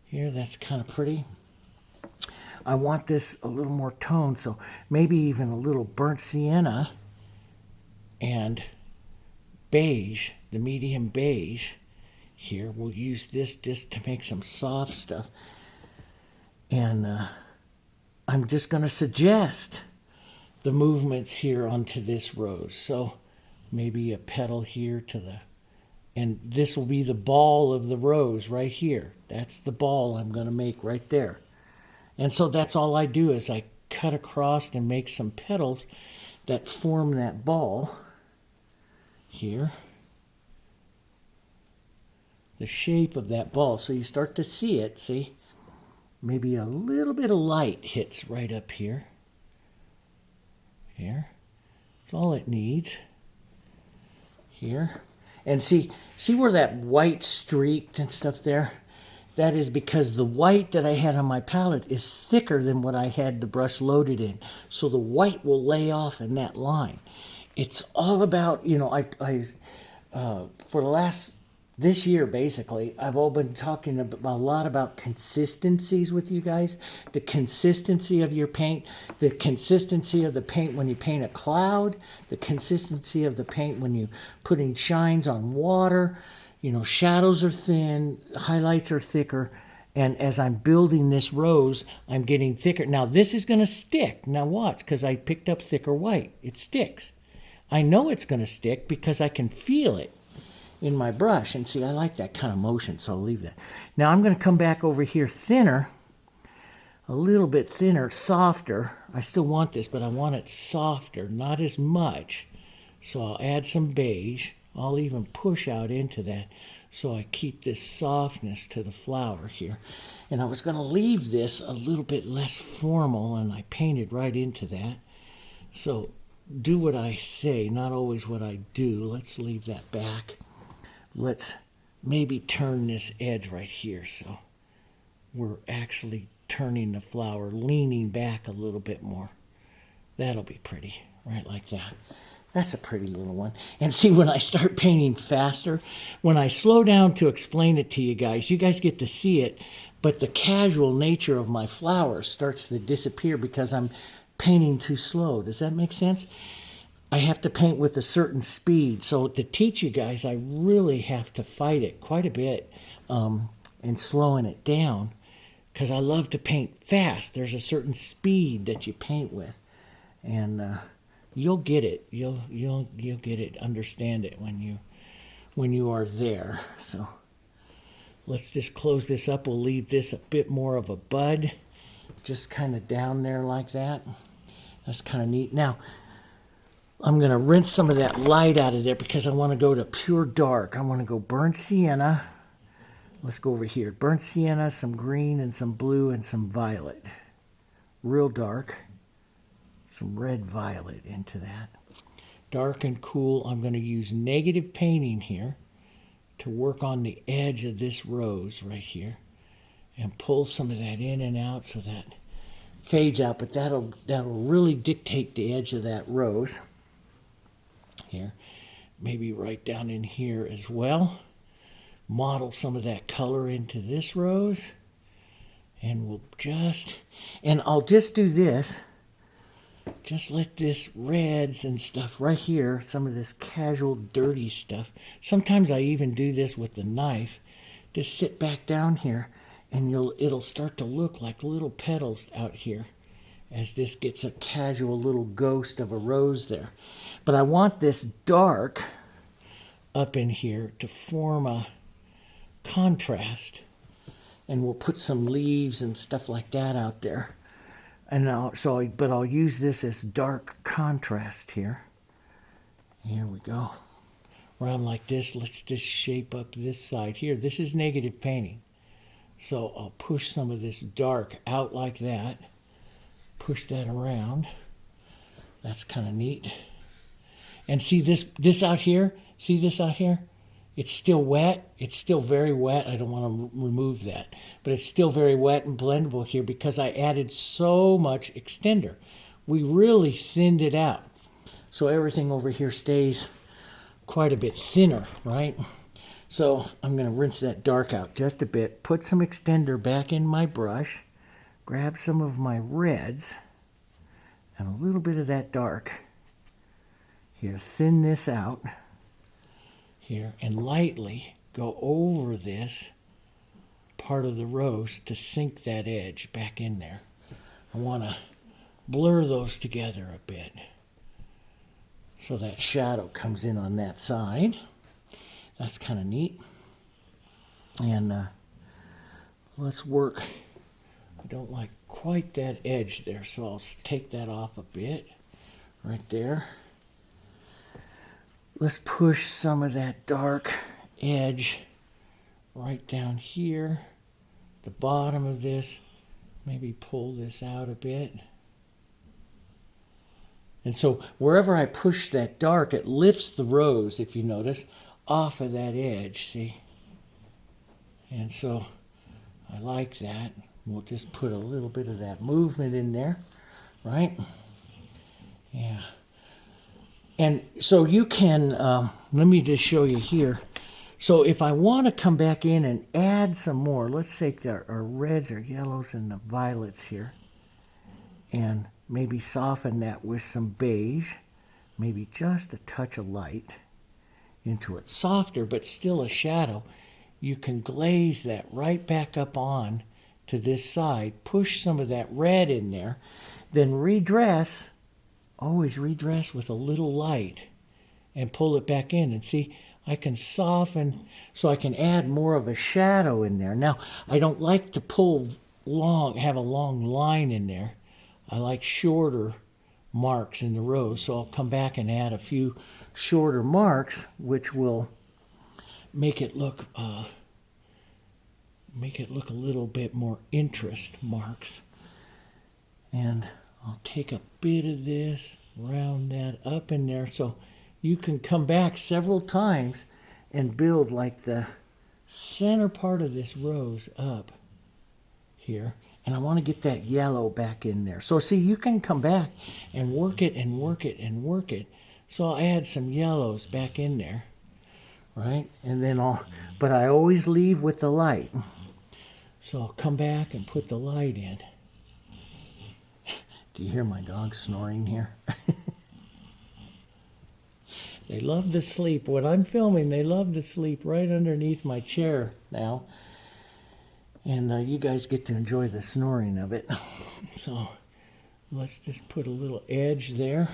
Speaker 1: Here, that's kind of pretty. I want this a little more toned, so maybe even a little burnt sienna and beige, the medium beige. Here, we'll use this just to make some soft stuff. And I'm just going to suggest the movements here onto this rose. So maybe a petal here to the, and this will be the ball of the rose right here. That's the ball I'm going to make right there. And so that's all I do is I cut across and make some petals that form that ball here. The shape of that ball. So you start to see it, see? Maybe a little bit of light hits right up here. Here. That's all it needs. Here. And see where that white streaked and stuff there? That is because the white that I had on my palette is thicker than what I had the brush loaded in. So the white will lay off in that line. It's all about, you know, for the last, this year basically, I've all been talking a lot about consistencies with you guys. The consistency of your paint, the consistency of the paint when you paint a cloud, the consistency of the paint when you putting shines on water. You know, shadows are thin, highlights are thicker, and as I'm building this rose, I'm getting thicker. Now, this is going to stick. Now watch, because I picked up thicker white. It sticks. I know it's going to stick because I can feel it in my brush. And see, I like that kind of motion, so I'll leave that. Now, I'm going to come back over here thinner. a little bit thinner, softer. I still want this, but I want it softer, not as much. So I'll add some beige. I'll even push out into that so I keep this softness to the flower here. And I was going to leave this a little bit less formal, and I painted right into that. So do what I say, not always what I do. Let's leave that back. Let's maybe turn this edge right here so we're actually turning the flower, leaning back a little bit more. That'll be pretty, right like that. That's a pretty little one. And see, when I start painting faster, when I slow down to explain it to you guys get to see it, but the casual nature of my flowers starts to disappear because I'm painting too slow. Does that make sense? I have to paint with a certain speed. So to teach you guys, I really have to fight it quite a bit in slowing it down, because I love to paint fast. There's a certain speed that you paint with, and you'll get it. You'll get it. Understand it when you are there. So let's just close this up. We'll leave this a bit more of a bud, just kind of down there like that. That's kind of neat. Now I'm going to rinse some of that light out of there because I want to go to pure dark. I want to go burnt sienna. Let's go over here. Burnt sienna, some green and some blue and some violet. Real dark. Some red violet into that. Dark and cool. I'm going to use negative painting here to work on the edge of this rose right here and pull some of that in and out so that fades out, but that'll really dictate the edge of that rose here. Maybe right down in here as well. Model some of that color into this rose, and I'll just do this. Just let this reds and stuff right here, some of this casual dirty stuff. Sometimes I even do this with the knife. Just sit back down here, and it'll start to look like little petals out here as this gets a casual little ghost of a rose there. But I want this dark up in here to form a contrast, and we'll put some leaves and stuff like that out there. And but I'll use this as dark contrast here. Here we go. Around like this. Let's just shape up this side here. This is negative painting. So I'll push some of this dark out like that. Push that around. That's kind of neat. And see this out here? See this out here? It's still wet. It's still very wet. I don't want to remove that. But it's still very wet and blendable here because I added so much extender. We really thinned it out. So everything over here stays quite a bit thinner, right? So I'm going to rinse that dark out just a bit. Put some extender back in my brush. Grab some of my reds and a little bit of that dark. Here, thin this out. Here, and lightly go over this part of the rose to sink that edge back in there. I want to blur those together a bit so that shadow comes in on that side. That's kind of neat. And let's work. I don't like quite that edge there, so I'll take that off a bit right there. Let's push some of that dark edge right down here, the bottom of this. Maybe pull this out a bit. And so wherever I push that dark, it lifts the rose, if you notice, off of that edge, see? And so I like that. We'll just put a little bit of that movement in there, right? Yeah. And so you can, let me just show you here. So if I want to come back in and add some more, let's take our reds or yellows and the violets here and maybe soften that with some beige, maybe just a touch of light into it. Softer, but still a shadow. You can glaze that right back up on to this side, push some of that red in there, then redress. Always redress with a little light and pull it back in. And see, I can soften so I can add more of a shadow in there. Now, I don't like to pull have a long line in there. I like shorter marks in the rose, so I'll come back and add a few shorter marks, which will make it look a little bit more interest marks. And I'll take a bit of this, round that up in there, so you can come back several times and build like the center part of this rose up here. And I want to get that yellow back in there. So see, you can come back and work it and work it and work it. So I'll add some yellows back in there, right? And then but I always leave with the light. So I'll come back and put the light in. Do you hear my dog snoring here? They love to sleep. When I'm filming, they love to sleep right underneath my chair now. And you guys get to enjoy the snoring of it. So let's just put a little edge there.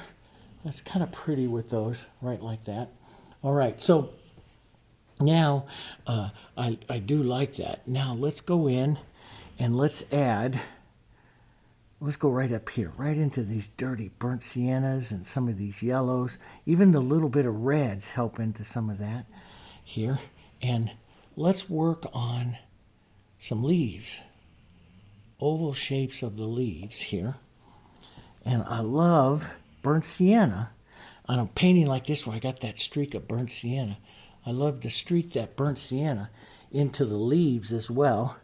Speaker 1: That's kind of pretty with those, right like that. All right, so now I do like that. Now let's go in and let's go right up here, right into these dirty burnt siennas and some of these yellows. Even the little bit of reds help into some of that here. And let's work on some leaves, oval shapes of the leaves here. And I love burnt sienna. On a painting like this where I got that streak of burnt sienna, I love to streak that burnt sienna into the leaves as well.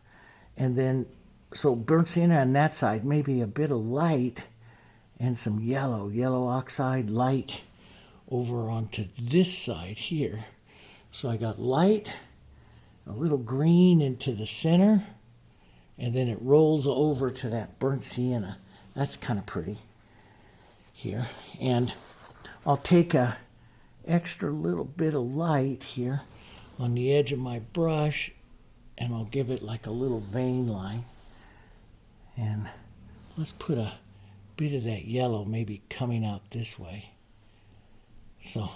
Speaker 1: And then, so burnt sienna on that side, maybe a bit of light and some yellow oxide light over onto this side here. So I got light, a little green into the center, and then it rolls over to that burnt sienna. That's kind of pretty here. And I'll take a extra little bit of light here on the edge of my brush, and I'll give it like a little vein line. And let's put a bit of that yellow maybe coming out this way. So,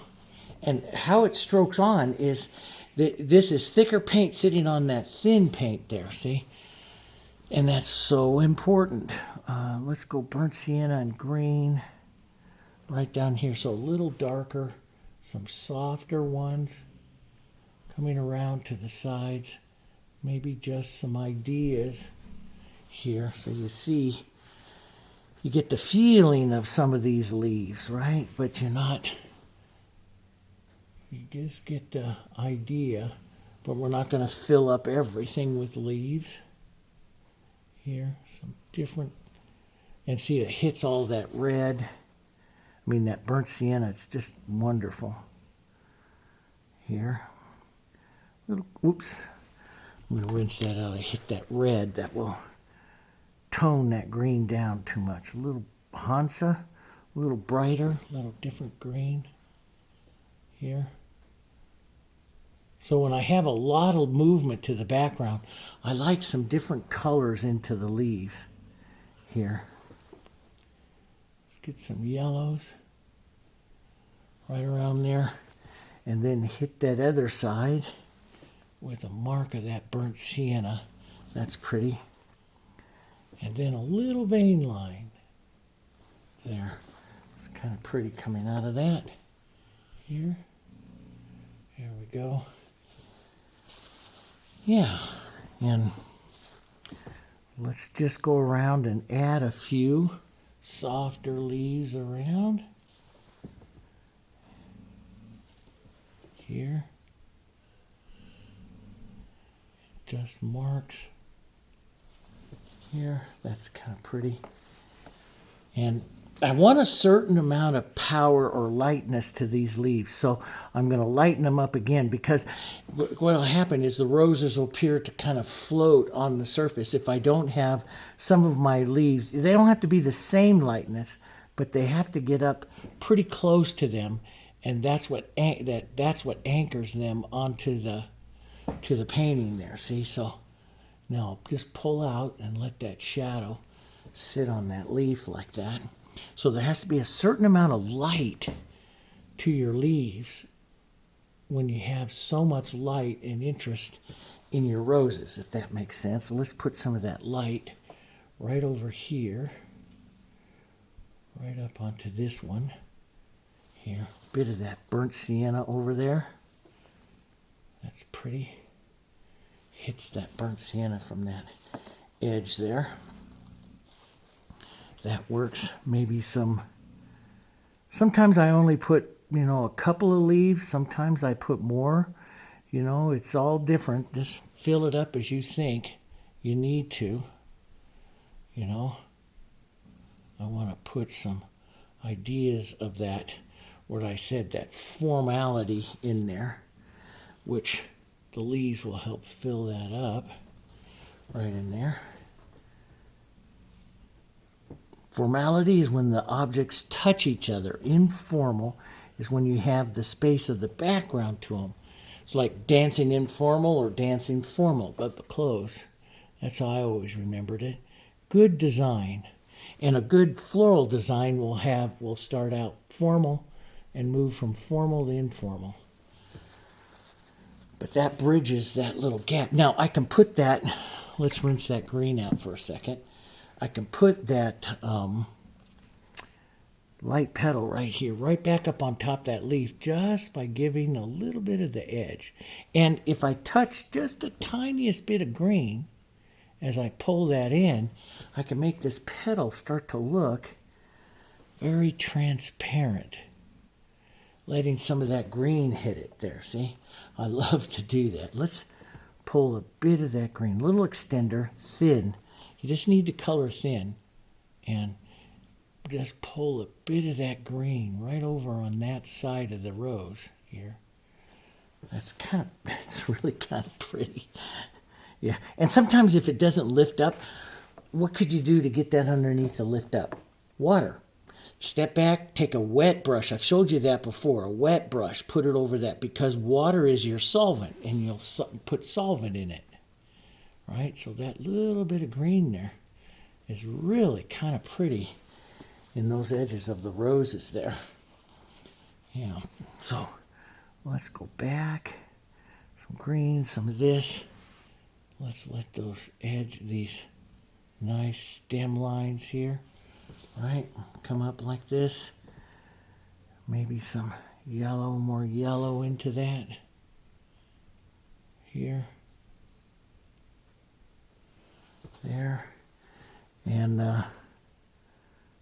Speaker 1: and how it strokes on is this is thicker paint sitting on that thin paint there, see? And that's so important. Let's go burnt sienna and green right down here. So a little darker, some softer ones coming around to the sides. Maybe just some ideas here. So you see, you get the feeling of some of these leaves, right? But you just get the idea, but we're not going to fill up everything with leaves. Here, some different, and see it hits all that red. I mean, that burnt sienna, it's just wonderful. Here, whoops, I'm going to rinse that out. I hit that red, that will tone that green down too much. A little Hansa, a little brighter, a little different green here. So when I have a lot of movement to the background, I like some different colors into the leaves here. Let's get some yellows right around there, and then hit that other side with a mark of that burnt sienna. That's pretty. And then a little vein line there. It's kind of pretty coming out of that here. There we go. Yeah, and let's just go around and add a few softer leaves around here. Just marks here. That's kind of pretty. And I want a certain amount of power or lightness to these leaves, so I'm going to lighten them up again, because what will happen is the roses will appear to kind of float on the surface if I don't have some of my leaves. They don't have to be the same lightness, but they have to get up pretty close to them, and that's what anchors them onto the painting there. See, so now just pull out and let that shadow sit on that leaf like that. So there has to be a certain amount of light to your leaves when you have so much light and interest in your roses, if that makes sense. So let's put some of that light right over here, right up onto this one. Here, a bit of that burnt sienna over there. That's pretty. Hits that burnt sienna from that edge there. That works. Maybe sometimes I only put, a couple of leaves. Sometimes I put more. It's all different. Just fill it up as you think you need to. I want to put some ideas of that, what I said, that formality in there, which the leaves will help fill that up right in there. Formality is when the objects touch each other. Informal is when you have the space of the background to them. It's like dancing informal or dancing formal, but close. That's how I always remembered it. Good design. And a good floral design will start out formal and move from formal to informal. But that bridges that little gap. Now I can put that, let's rinse that green out for a second. I can put that light petal right here, right back up on top of that leaf, just by giving a little bit of the edge. And if I touch just the tiniest bit of green, as I pull that in, I can make this petal start to look very transparent, letting some of that green hit it there, see? I love to do that. Let's pull a bit of that green, little extender, thin. You just need to color thin, and just pull a bit of that green right over on that side of the rose here. That's really kind of pretty. Yeah, and sometimes if it doesn't lift up, what could you do to get that underneath to lift up? Water. Step back, take a wet brush. I've showed you that before. A wet brush, put it over that, because water is your solvent, and you'll put solvent in it. Right? So that little bit of green there is really kind of pretty in those edges of the roses there. Yeah. So let's go back. Some green, some of this. Let's let these nice stem lines here, right, come up like this. Maybe some yellow, more yellow into that here, there, and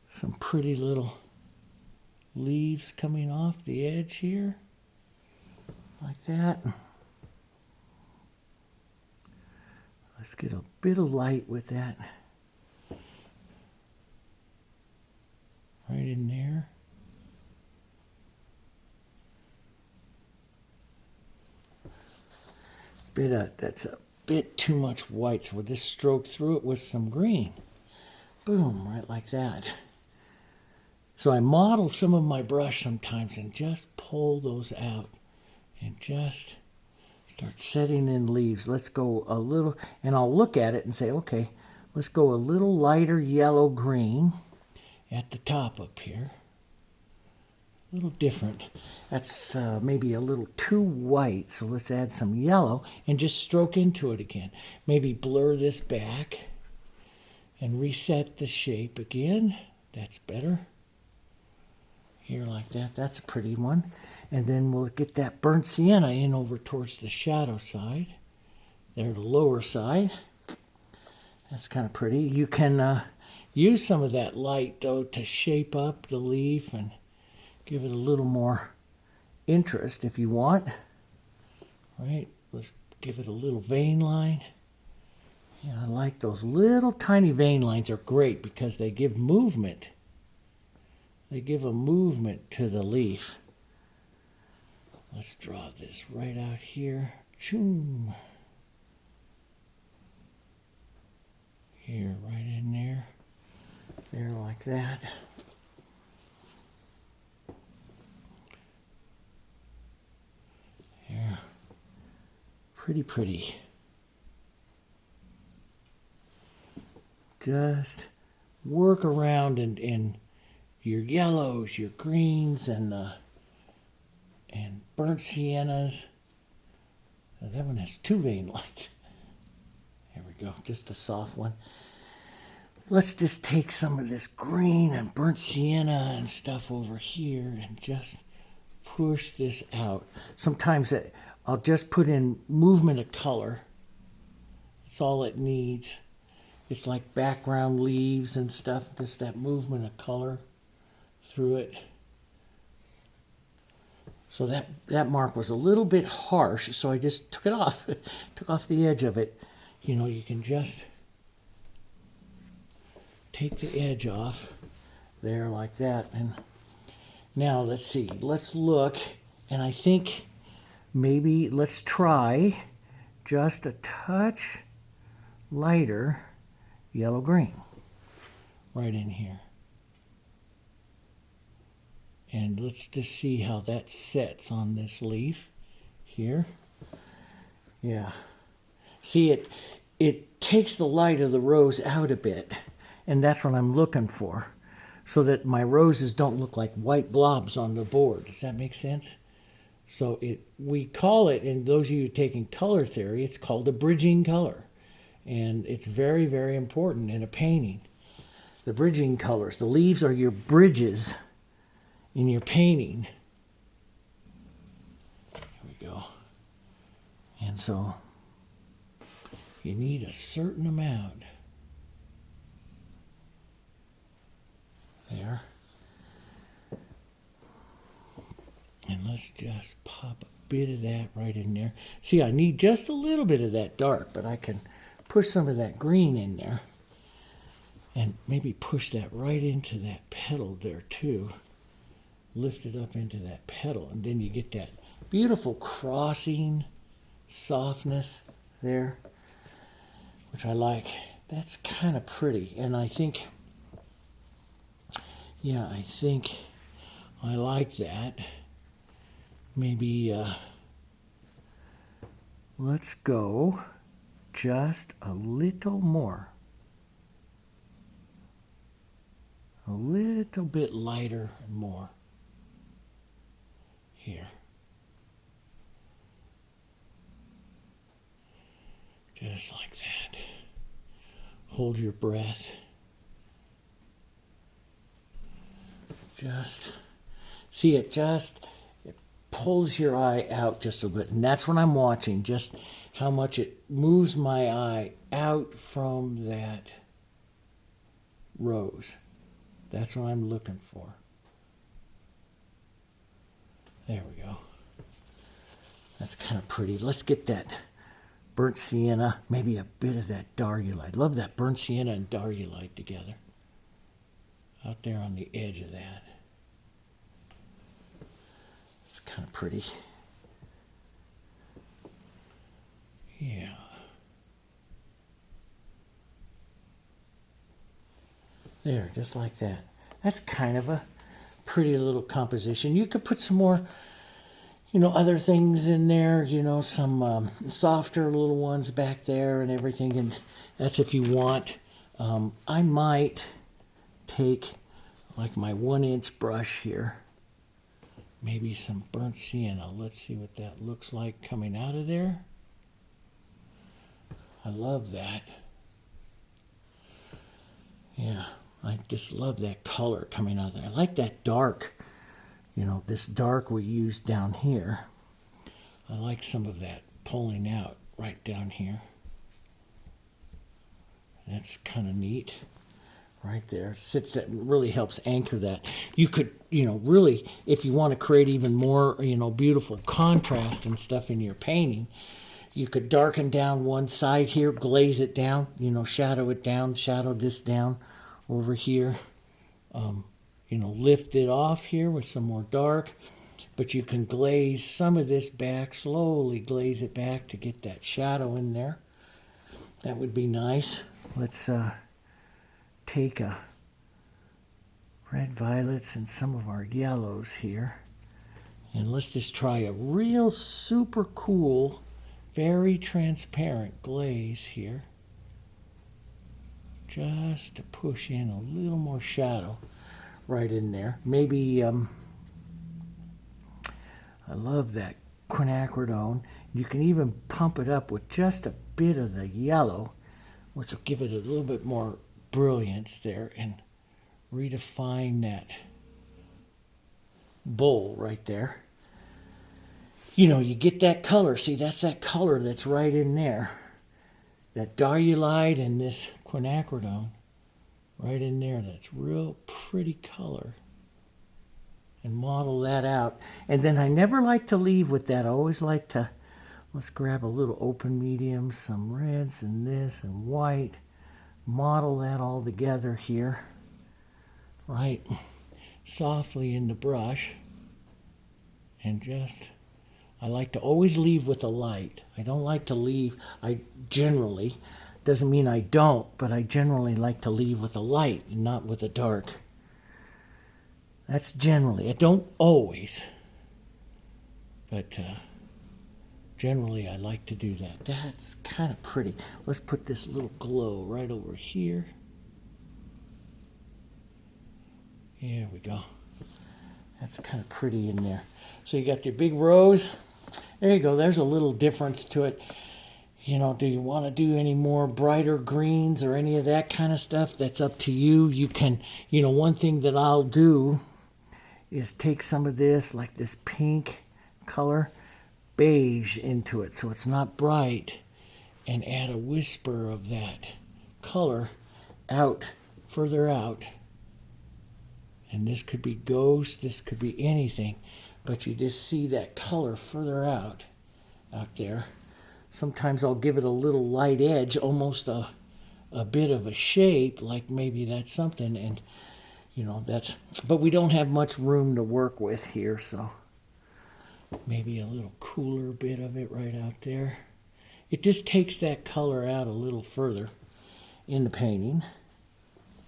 Speaker 1: some pretty little leaves coming off the edge here, like that. Let's get a bit of light with that right in there. That's a bit too much white, so we'll just stroke through it with some green. Boom, right like that. So I model some of my brush sometimes and just pull those out and just start setting in leaves. Let's go a little, and I'll look at it and say, okay, let's go a little lighter yellow-green at the top up here. A little different. That's maybe a little too white, so let's add some yellow and just stroke into it again. Maybe blur this back and reset the shape again. That's better. Here like that. That's a pretty one. And then we'll get that burnt sienna in over towards the shadow side. There, the lower side. That's kind of pretty. You can use some of that light, though, to shape up the leaf and give it a little more interest if you want. Right? Let's give it a little vein line. Yeah, I like those little tiny vein lines. Are great because they give movement. They give a movement to the leaf. Let's draw this right out here. Choom. Here, right in there. There, like that. Here. Pretty, pretty. Just work around in your yellows, your greens, and burnt siennas. That one has two vein lines. There we go, just a soft one. let's just take some of this green and burnt sienna and stuff over here and just push this out. Sometimes I'll just put in movement of color. That's all it needs. It's like background leaves and stuff, just that movement of color through it. So that mark was a little bit harsh, so I just took it off, took off the edge of it. You know, you can just take the edge off there like that. And now let's see, let's look, and I think maybe let's try just a touch lighter yellow-green right in here. And let's just see how that sets on this leaf here. Yeah. See, it takes the light of the rose out a bit, and that's what I'm looking for, so that my roses don't look like white blobs on the board. Does that make sense? So we call it, and those of you taking color theory, it's called a bridging color. And it's very, very important in a painting. The bridging colors. The leaves are your bridges in your painting. Here we go. And so you need a certain amount. There. And let's just pop a bit of that right in there. See, I need just a little bit of that dark, but I can push some of that green in there. And maybe push that right into that petal there too. Lift it up into that petal, and then you get that beautiful crossing softness there, which I like. That's kind of pretty, and I think, yeah, I think I like that. Maybe let's go just a little more. A little bit lighter and more here. Just like that. Hold your breath. Just see it pulls your eye out just a bit, and that's what I'm watching, just how much it moves my eye out from that rose. That's what I'm looking for. There we go. That's kind of pretty. Let's get that burnt sienna, maybe a bit of that Diarylide. Love that burnt sienna and Diarylide together. Out there on the edge of that. It's kind of pretty. Yeah. There, just like that. That's kind of a pretty little composition. You could put some more, other things in there, some softer little ones back there and everything, and that's if you want. I might take like my 1-inch brush here, maybe some burnt sienna. Let's see what that looks like coming out of there. I love that. Yeah, I just love that color coming out of there. I like that dark, this dark we used down here. I like some of that pulling out right down here. That's kind of neat. Right there. That really helps anchor that. You could, really, if you want to create even more, beautiful contrast and stuff in your painting, you could darken down one side here, glaze it down, shadow it down, shadow this down over here. Lift it off here with some more dark, but you can glaze some of this back, slowly glaze it back to get that shadow in there. That would be nice. Let's take a red violets and some of our yellows here, and let's just try a real super cool, very transparent glaze here, just to push in a little more shadow right in there. Maybe I love that quinacridone. You can even pump it up with just a bit of the yellow, which will give it a little bit more brilliance there and redefine that bowl right there. You know, you get that color. See, that's that color that's right in there. That Diarylide and this Quinacridone right in there. That's real pretty color. And model that out. And then I never like to leave with that. I always like to, let's grab a little open medium, some reds and this and white. Model that all together here. Right? Softly in the brush. And just, I like to always leave with a light. I don't like to leave, I generally, doesn't mean I don't, but I generally like to leave with a light and not with a dark. That's generally, I don't always, but generally I like to do that. That's kind of pretty. Let's put this little glow right over here. Here we go. That's kind of pretty in there. So you got your big rose. There you go. There's a little difference to it. You know, do you want to do any more brighter greens or any of that kind of stuff? That's up to you. You can, you know, one thing that I'll do is take some of this, like this pink color, beige into it so it's not bright, and add a whisper of that color out, further out. And this could be ghost, this could be anything, but you just see that color further out there. Sometimes I'll give it a little light edge, almost a bit of a shape, like maybe that's something, and you know, that's, but we don't have much room to work with here, so maybe a little cooler bit of it right out there. It just takes that color out a little further in the painting.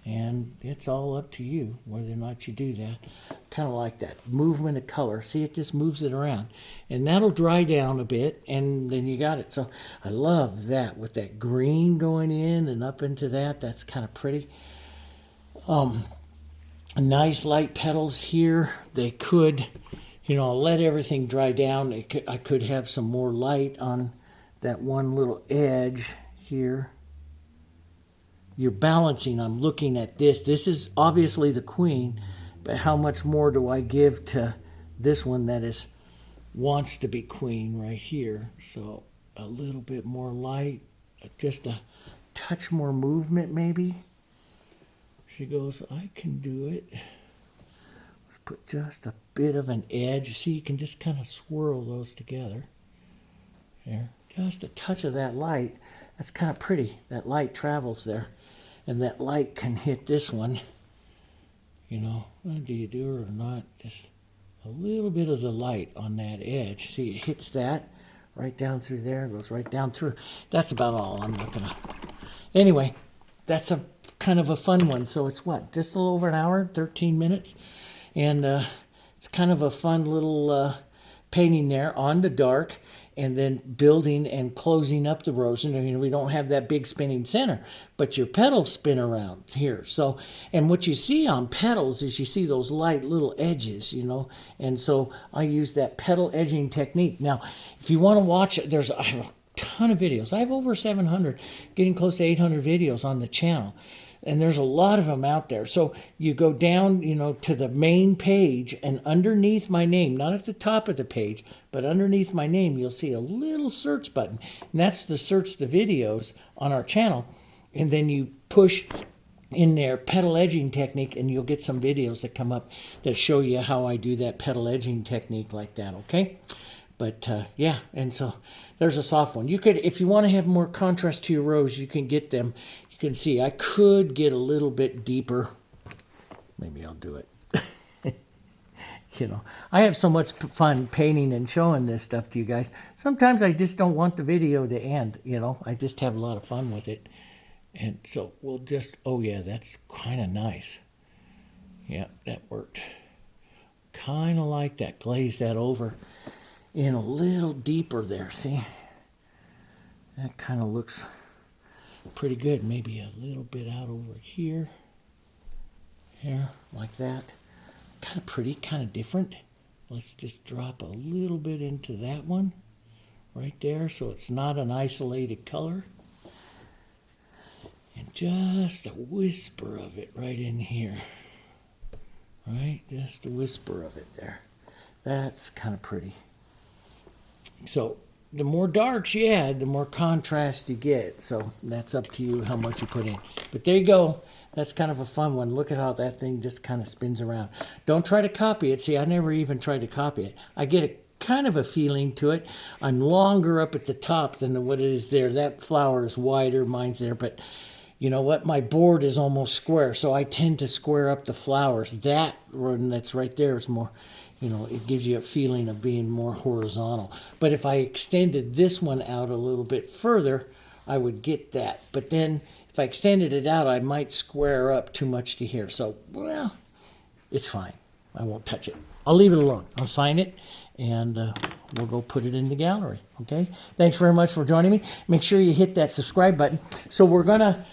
Speaker 1: And it's all up to you whether or not you do that. Kind of like that movement of color. See, it just moves it around. And that'll dry down a bit, and then you got it. So I love that with that green going in and up into that. That's kind of pretty. Nice light petals here. They could, you know, I'll let everything dry down. I could have some more light on that one little edge here. You're balancing. I'm looking at this. This is obviously the queen, but how much more do I give to this one that is wants to be queen right here? So a little bit more light, just a touch more movement maybe. She goes, I can do it. Let's put just a bit of an edge. See, you can just kind of swirl those together. There, just a touch of that light. That's kind of pretty. That light travels there. And that light can hit this one. You know, do you do it or not? Just a little bit of the light on that edge. See, it hits that right down through there. Goes right down through. That's about all. I'm not going to. Anyway, that's a kind of a fun one. So it's what? Just a little over an hour, 13 minutes. And it's kind of a fun little painting there on the dark, and then building and closing up the rose. And you know, we don't have that big spinning center, but your petals spin around here. So, and what you see on petals is you see those light little edges, you know, and so I use that petal edging technique. Now, if you want to watch, I have a ton of videos. I have over 700, getting close to 800 videos on the channel. And there's a lot of them out there. So you go down, you know, to the main page, and underneath my name, not at the top of the page, but underneath my name, you'll see a little search button. And that's to search the videos on our channel. And then you push in there petal edging technique, and you'll get some videos that come up that show you how I do that petal edging technique like that, okay? But yeah, and so there's a soft one. You could, if you want to have more contrast to your rose, you can get them. You can see I could get a little bit deeper. Maybe I'll do it. You know, I have so much fun painting and showing this stuff to you guys. Sometimes I just don't want the video to end, you know. I just have a lot of fun with it. And so we'll just, oh yeah, that's kind of nice. Yeah, that worked. Kind of like that. Glaze that over in a little deeper there, see? That kind of looks pretty good. Maybe a little bit out over here. Here, like that. Kind of pretty, kind of different. Let's just drop a little bit into that one right there so it's not an isolated color. And just a whisper of it right in here. Right? Just a whisper of it there. That's kind of pretty. So the more darks you add, the more contrast you get. So that's up to you how much you put in. But there you go. That's kind of a fun one. Look at how that thing just kind of spins around. Don't try to copy it. See, I never even tried to copy it. I get a kind of a feeling to it. I'm longer up at the top than what it is there. That flower is wider. Mine's there. But you know what? My board is almost square. So I tend to square up the flowers. That one that's right there is more... You know, it gives you a feeling of being more horizontal. But if I extended this one out a little bit further, I would get that. But then if I extended it out, I might square up too much to here. So, well, it's fine. I won't touch it. I'll leave it alone. I'll sign it, and we'll go put it in the gallery. Okay? Thanks very much for joining me. Make sure you hit that subscribe button. So we're going to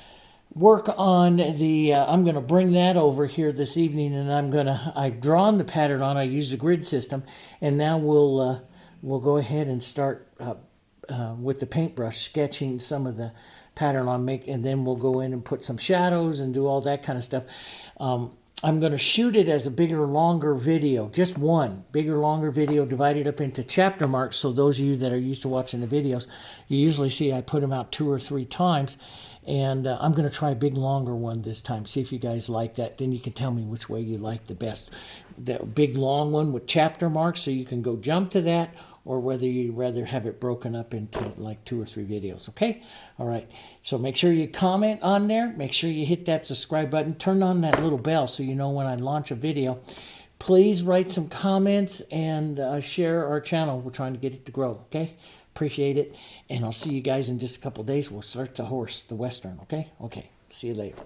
Speaker 1: work on the, I'm going to bring that over here this evening, and I've drawn the pattern on, I used a grid system, and now we'll go ahead and start with the paintbrush sketching some of the pattern on, and then we'll go in and put some shadows and do all that kind of stuff. I'm going to shoot it as a bigger, longer video, just one bigger, longer video divided up into chapter marks. So those of you that are used to watching the videos, you usually see I put them out 2 or 3 times. And I'm going to try a big, longer one this time. See if you guys like that. Then you can tell me which way you like the best. That big, long one with chapter marks, so you can go jump to that, or whether you'd rather have it broken up into like 2 or 3 videos, okay? All right, so make sure you comment on there. Make sure you hit that subscribe button. Turn on that little bell so you know when I launch a video. Please write some comments and share our channel. We're trying to get it to grow, okay? Appreciate it, and I'll see you guys in just a couple of days. We'll start the horse, the Western, okay? Okay, see you later.